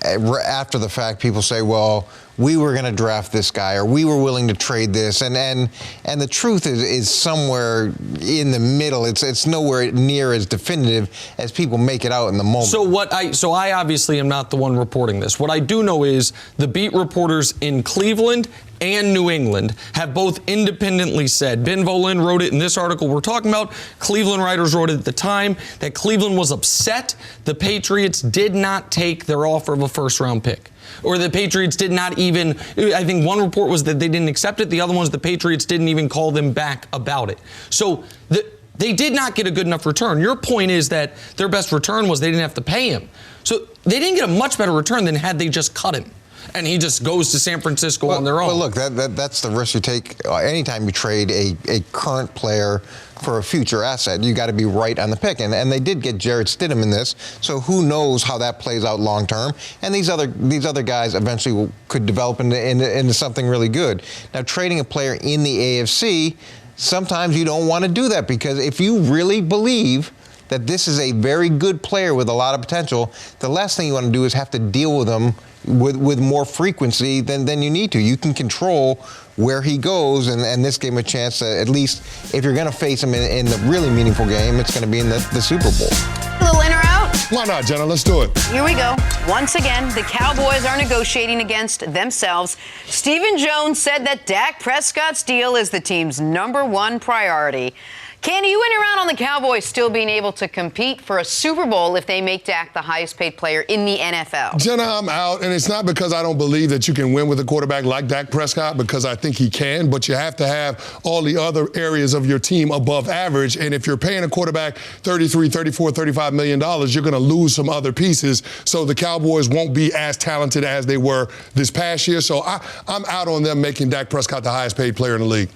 after the fact, people say, well, we were going to draft this guy, or we were willing to trade this, and the truth is somewhere in the middle. It's nowhere near as definitive as people make it out in the moment. So I obviously am not the one reporting this. What I do know is the beat reporters in Cleveland and New England have both independently said, Ben Volin wrote it in this article we're talking about, Cleveland writers wrote it at the time, that Cleveland was upset the Patriots did not take their offer of a first-round pick. Or the Patriots did not even, I think one report was that they didn't accept it, the other one was the Patriots didn't even call them back about it. So they did not get a good enough return. Your point is that their best return was they didn't have to pay him. So they didn't get a much better return than had they just cut him. And he just goes to San Francisco on their own. Well, look, that's the risk you take anytime you trade a current player for a future asset. You got to be right on the pick. And they did get Jarrett Stidham in this, so who knows how that plays out long term. And these other guys eventually could develop into something really good. Now, trading a player in the AFC, sometimes you don't want to do that, because if you really believe that this is a very good player with a lot of potential, the last thing you want to do is have to deal with them with more frequency than you need to. You can control where he goes, and this gave him a chance to, at least if you're going to face him in the really meaningful game, it's going to be in the Super Bowl. A little in or out? Why not, Jenna? Let's do it. Here we go. Once again, the Cowboys are negotiating against themselves. Stephen Jones said that Dak Prescott's deal is the team's #1 priority. Can you in or out on the Cowboys still being able to compete for a Super Bowl if they make Dak the highest paid player in the NFL? Jenna, I'm out, and it's not because I don't believe that you can win with a quarterback like Dak Prescott, because I think he can, but you have to have all the other areas of your team above average, and if you're paying a quarterback $33, $34, $35 million, you're going to lose some other pieces, so the Cowboys won't be as talented as they were this past year, so I'm out on them making Dak Prescott the highest paid player in the league.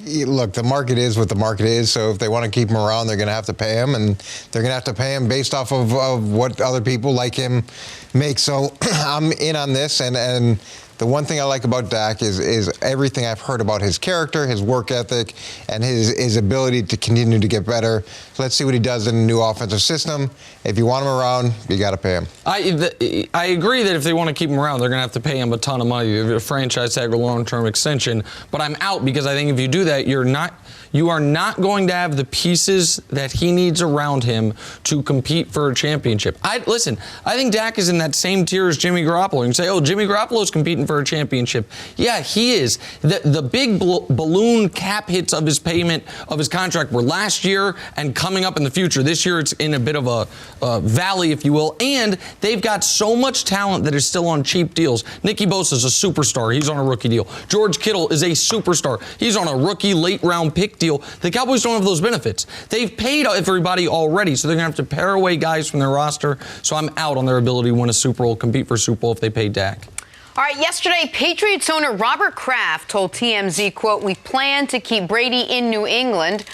Look, the market is what the market is, so if they want to keep him around, they're going to have to pay him, and they're going to have to pay him based off of what other people like him make. So I'm in on this, and the one thing I like about Dak is everything I've heard about his character, his work ethic, and his ability to continue to get better. So let's see what he does in a new offensive system. If you want him around, you got to pay him. I agree that if they want to keep him around, they're going to have to pay him a ton of money, a franchise tag or long-term extension. But I'm out, because I think if you do that, you are not going to have the pieces that he needs around him to compete for a championship. I think Dak is in that same tier as Jimmy Garoppolo. You can say, oh, Jimmy Garoppolo's competing for a championship. Yeah, he is. The big balloon cap hits of his payment of his contract were last year and coming up in the future. This year it's in a bit of a valley, if you will, and they've got so much talent that is still on cheap deals. Nicky Bosa's a superstar. He's on a rookie deal. George Kittle is a superstar. He's on a rookie late-round pick deal. The Cowboys don't have those benefits. They've paid everybody already, so they're going to have to pare away guys from their roster. So I'm out on their ability to win a Super Bowl, compete for a Super Bowl if they pay Dak. All right, yesterday, Patriots owner Robert Kraft told TMZ, quote, "We plan to keep Brady in New England."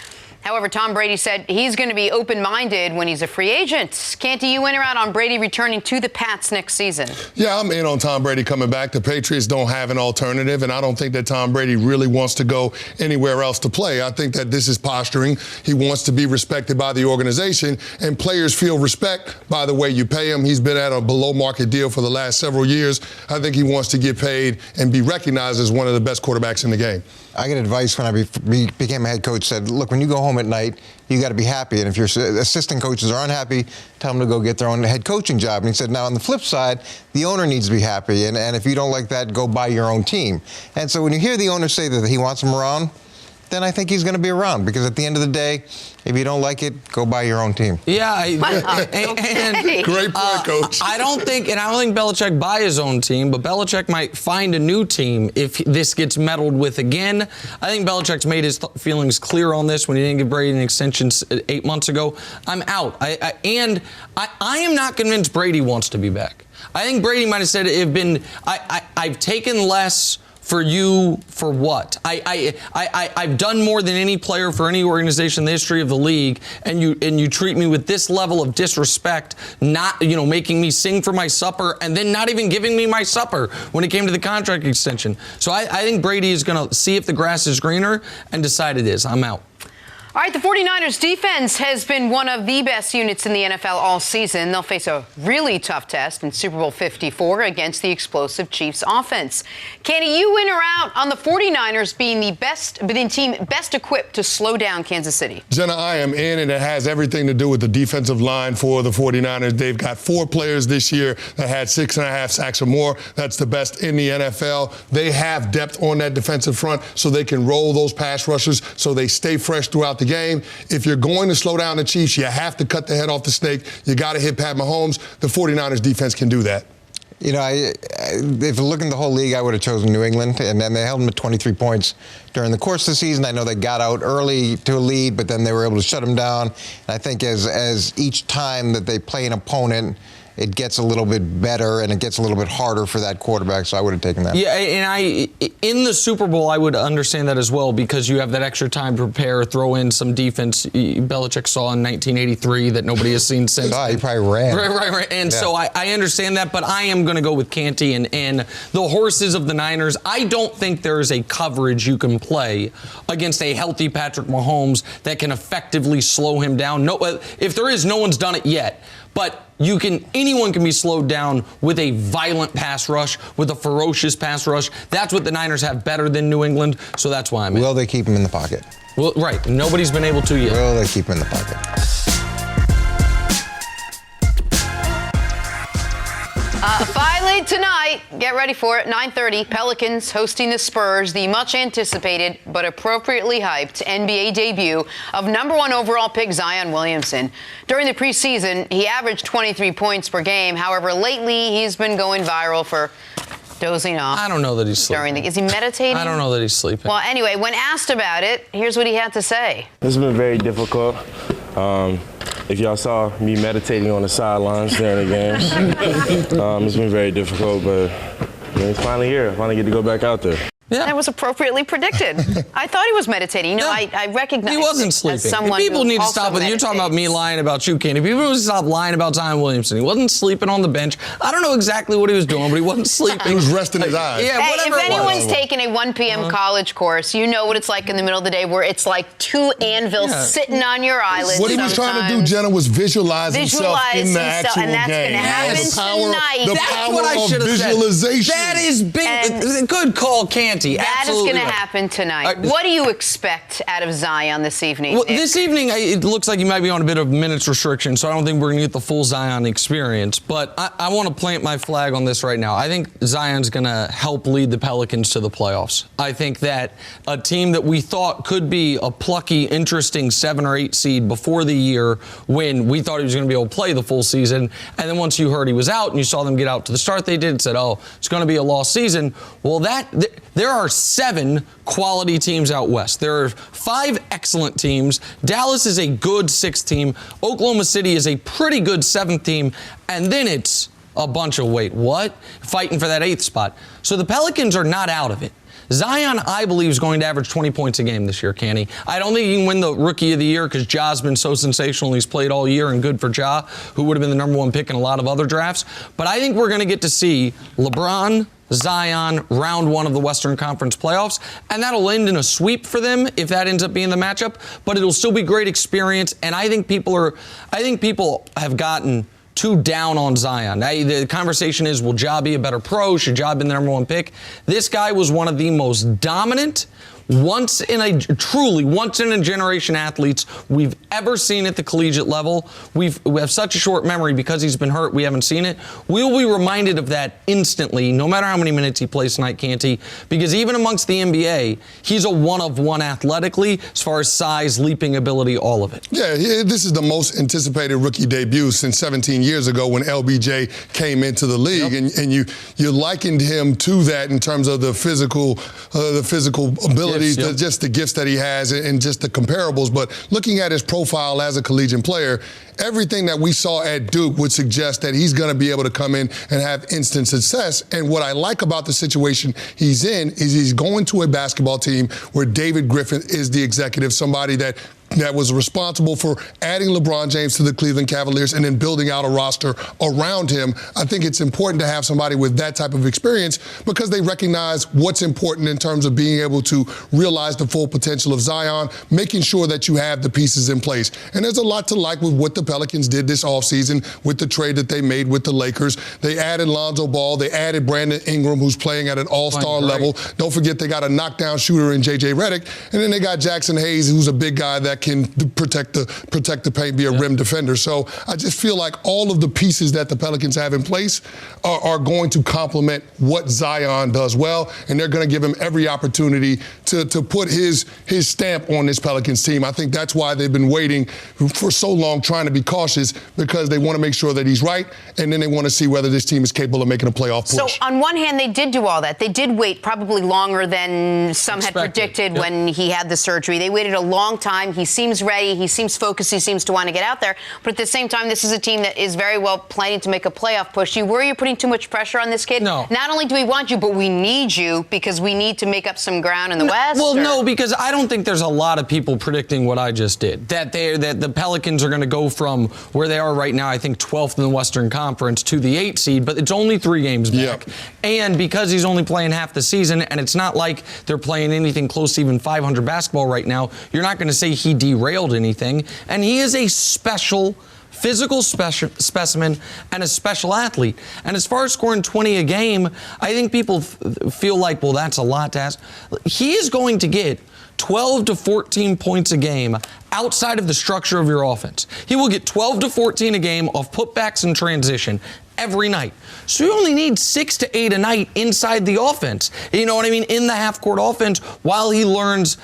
However, Tom Brady said he's going to be open-minded when he's a free agent. Canty, you in or out on Brady returning to the Pats next season? Yeah, I'm in on Tom Brady coming back. The Patriots don't have an alternative, and I don't think that Tom Brady really wants to go anywhere else to play. I think that this is posturing. He wants to be respected by the organization, and players feel respect by the way you pay him. He's been at a below-market deal for the last several years. I think he wants to get paid and be recognized as one of the best quarterbacks in the game. I got advice when I became a head coach, said, look, when you go home at night, you got to be happy. And if your assistant coaches are unhappy, tell them to go get their own head coaching job. And he said, now on the flip side, the owner needs to be happy. And if you don't like that, go buy your own team. And so when you hear the owner say that he wants them around, then I think he's going to be around, because at the end of the day, if you don't like it, go buy your own team. Yeah, Okay. Great point, Coach. I don't think Belichick buy his own team, but Belichick might find a new team if this gets meddled with again. I think Belichick's made his feelings clear on this when he didn't give Brady an extension 8 months ago. I'm out. I am not convinced Brady wants to be back. I think Brady might have said I've taken less for you for what? I've done more than any player for any organization in the history of the league, and you treat me with this level of disrespect, not making me sing for my supper, and then not even giving me my supper when it came to the contract extension. So I think Brady is going to see if the grass is greener and decide it is. I'm out. All right, the 49ers defense has been one of the best units in the NFL all season. They'll face a really tough test in Super Bowl 54 against the explosive Chiefs offense. Kenny, you in or out on the 49ers being the team best equipped to slow down Kansas City? Jenna, I am in, and it has everything to do with the defensive line for the 49ers. They've got 4 players this year that had 6.5 sacks or more. That's the best in the NFL. They have depth on that defensive front so they can roll those pass rushers so they stay fresh throughout the game. If you're going to slow down the Chiefs, you have to cut the head off the snake. You got to hit Pat Mahomes. The 49ers defense can do that. If you look in the whole league, I would have chosen New England, and then they held them at 23 points during the course of the season. I know they got out early to a lead, but then they were able to shut them down. And I think as each time that they play an opponent, it gets a little bit better and it gets a little bit harder for that quarterback, so I would have taken that. Yeah, and in the Super Bowl, I would understand that as well, because you have that extra time to prepare, throw in some defense. Belichick saw in 1983 that nobody has seen since. He probably ran. Right. And so I understand that, but I am going to go with Canty and the horses of the Niners. I don't think there is a coverage you can play against a healthy Patrick Mahomes that can effectively slow him down. No, if there is, no one's done it yet. But anyone can be slowed down with a violent pass rush, with a ferocious pass rush. That's what the Niners have better than New England, so that's why I'm in. Will they keep him in the pocket? Well, right. Nobody's been able to yet. Will they keep him in the pocket? Finally tonight, get ready for it, 9:30, Pelicans hosting the Spurs, the much-anticipated but appropriately hyped NBA debut of #1 overall pick Zion Williamson. During the preseason, he averaged 23 points per game. However, lately he's been going viral for dozing off. I don't know that he's sleeping. Is he meditating? I don't know that he's sleeping. Well, anyway, when asked about it, here's what he had to say. This has been very difficult. If y'all saw me meditating on the sidelines during the games, it's been very difficult, but it's finally here. I finally get to go back out there. Yeah. That was appropriately predicted. I thought he was meditating. I recognize he wasn't sleeping. People need to stop with it. You're talking about me lying about you, Candy. People need to stop lying about Zion Williamson. He wasn't sleeping on the bench. I don't know exactly what he was doing, but he wasn't sleeping. He was resting his eyes. Yeah, whatever. If anyone's taken a 1 p.m. college course, you know what it's like in the middle of the day, where it's like 2 anvils sitting on your eyelids. What he was trying to do, Jenna, was visualize himself in the actual and that's game. Gonna happen tonight. That's what I should have said. Visualization. That is big. Good call, Canty. That is going to happen tonight. What do you expect out of Zion this evening? Well, this evening, it looks like he might be on a bit of minutes restriction, so I don't think we're going to get the full Zion experience. But I want to plant my flag on this right now. I think Zion's going to help lead the Pelicans to the playoffs. I think that a team that we thought could be a plucky, interesting 7 or 8 seed before the year, when we thought he was going to be able to play the full season, and then once you heard he was out and you saw them get out to the start they did, said, oh, it's going to be a lost season. Well, there are 7 quality teams out west. There are 5 excellent teams. Dallas is a good 6th team. Oklahoma City is a pretty good 7th team. And then it's a bunch of, fighting for that 8th spot. So the Pelicans are not out of it. Zion, I believe, is going to average 20 points a game this year, Canny. I don't think he can win the Rookie of the Year because Ja's been so sensational. He's played all year, and good for Ja, who would have been the #1 pick in a lot of other drafts. But I think we're going to get to see LeBron, Zion, round 1 of the Western Conference playoffs, and that'll end in a sweep for them if that ends up being the matchup. But it'll still be great experience, and I think people have gotten too down on Zion. The conversation is, will Ja be a better pro? Should Ja have been the #1 pick? This guy was one of the most dominant, truly once in a generation athletes we've ever seen at the collegiate level. We have such a short memory because he's been hurt. We haven't seen it. We'll be reminded of that instantly, no matter how many minutes he plays tonight, Canty, because even amongst the NBA, he's a one-of-one athletically as far as size, leaping ability, all of it. Yeah, this is the most anticipated rookie debut since 17 years ago when LBJ came into the league, and you likened him to that in terms of the physical abilities, just the gifts that he has, and just the comparables. But looking at his profile as a collegiate player, everything that we saw at Duke would suggest that he's going to be able to come in and have instant success. And what I like about the situation he's in is he's going to a basketball team where David Griffin is the executive, somebody that was responsible for adding LeBron James to the Cleveland Cavaliers and then building out a roster around him. I think it's important to have somebody with that type of experience because they recognize what's important in terms of being able to realize the full potential of Zion, making sure that you have the pieces in place. And there's a lot to like with what the Pelicans did this offseason with the trade that they made with the Lakers. They added Lonzo Ball. They added Brandon Ingram, who's playing at an all-star level. Don't forget they got a knockdown shooter in J.J. Redick. And then they got Jackson Hayes, who's a big guy that can protect the paint, be a rim defender. So I just feel like all of the pieces that the Pelicans have in place are going to complement what Zion does well, and they're going to give him every opportunity to put his stamp on this Pelicans team. I think that's why they've been waiting for so long, trying to be cautious, because they want to make sure that he's right, and then they want to see whether this team is capable of making a playoff push. So on one hand, they did do all that. They did wait probably longer than some had predicted when he had the surgery. They waited a long time. He seems ready. He seems focused. He seems to want to get out there. But at the same time, this is a team that is very well planning to make a playoff push. You worry you're putting too much pressure on this kid? No. Not only do we want you, but we need you because we need to make up some ground in the West? Well, no, because I don't think there's a lot of people predicting what I just did. That the Pelicans are going to go from where they are right now, I think 12th in the Western Conference, to the 8th seed, but it's only 3 games back. Yep. And because he's only playing half the season, and it's not like they're playing anything close to even 500 basketball right now, you're not going to say he derailed anything. And he is a special physical specimen and a special athlete. And as far as scoring 20 a game, I think people feel like, well, that's a lot to ask. He is going to get 12 to 14 points a game outside of the structure of your offense. He will get 12 to 14 a game off putbacks and transition every night. So you only need 6 to 8 a night inside the offense. You know what I mean? In the half-court offense, while he learns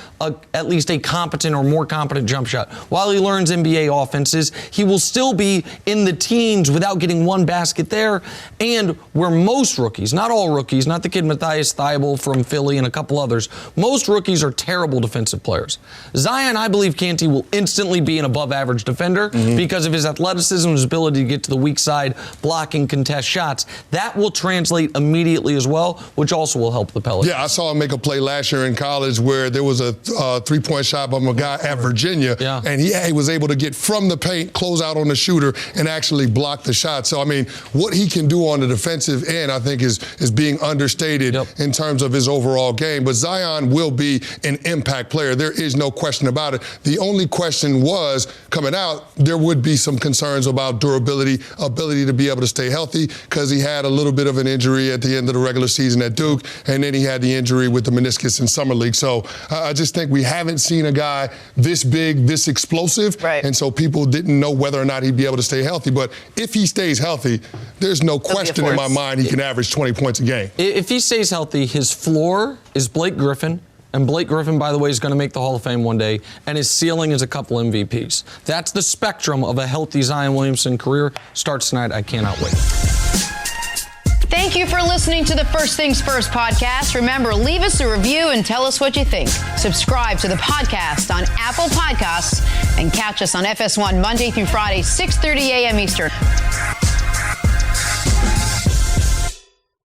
at least a competent or more competent jump shot. While he learns NBA offenses, he will still be in the teens without getting one basket there. And where most rookies, not all rookies, not the kid Matthias Thybulle from Philly and a couple others, most rookies are terrible defensive players. Zion, I believe Canty will instantly be an above-average defender because of his athleticism, his ability to get to the weak side, blocking, contest shots. That will translate immediately as well, which also will help the Pelicans. Yeah, I saw him make a play last year in college where there was a three-point shot by a guy at Virginia, and he was able to get from the paint, close out on the shooter, and actually block the shot. So, I mean, what he can do on the defensive end, I think, is being understated in terms of his overall game. But Zion will be an impact player. There is no question about it. The only question was, coming out, there would be some concerns about durability, ability to be able to stay healthy, because he had a little bit of an injury at the end of the regular season at Duke, and then he had the injury with the meniscus in Summer League. So I just think we haven't seen a guy this big, this explosive, and so people didn't know whether or not he'd be able to stay healthy. But if he stays healthy, there's no question in my mind he can average 20 points a game. If he stays healthy, his floor is Blake Griffin. And Blake Griffin, by the way, is going to make the Hall of Fame one day, and his ceiling is a couple MVPs. That's the spectrum of a healthy Zion Williamson career. Starts tonight. I cannot wait. Thank you for listening to the First Things First podcast. Remember, leave us a review and tell us what you think. Subscribe to the podcast on Apple Podcasts and catch us on FS1 Monday through Friday, 6:30 a.m. Eastern.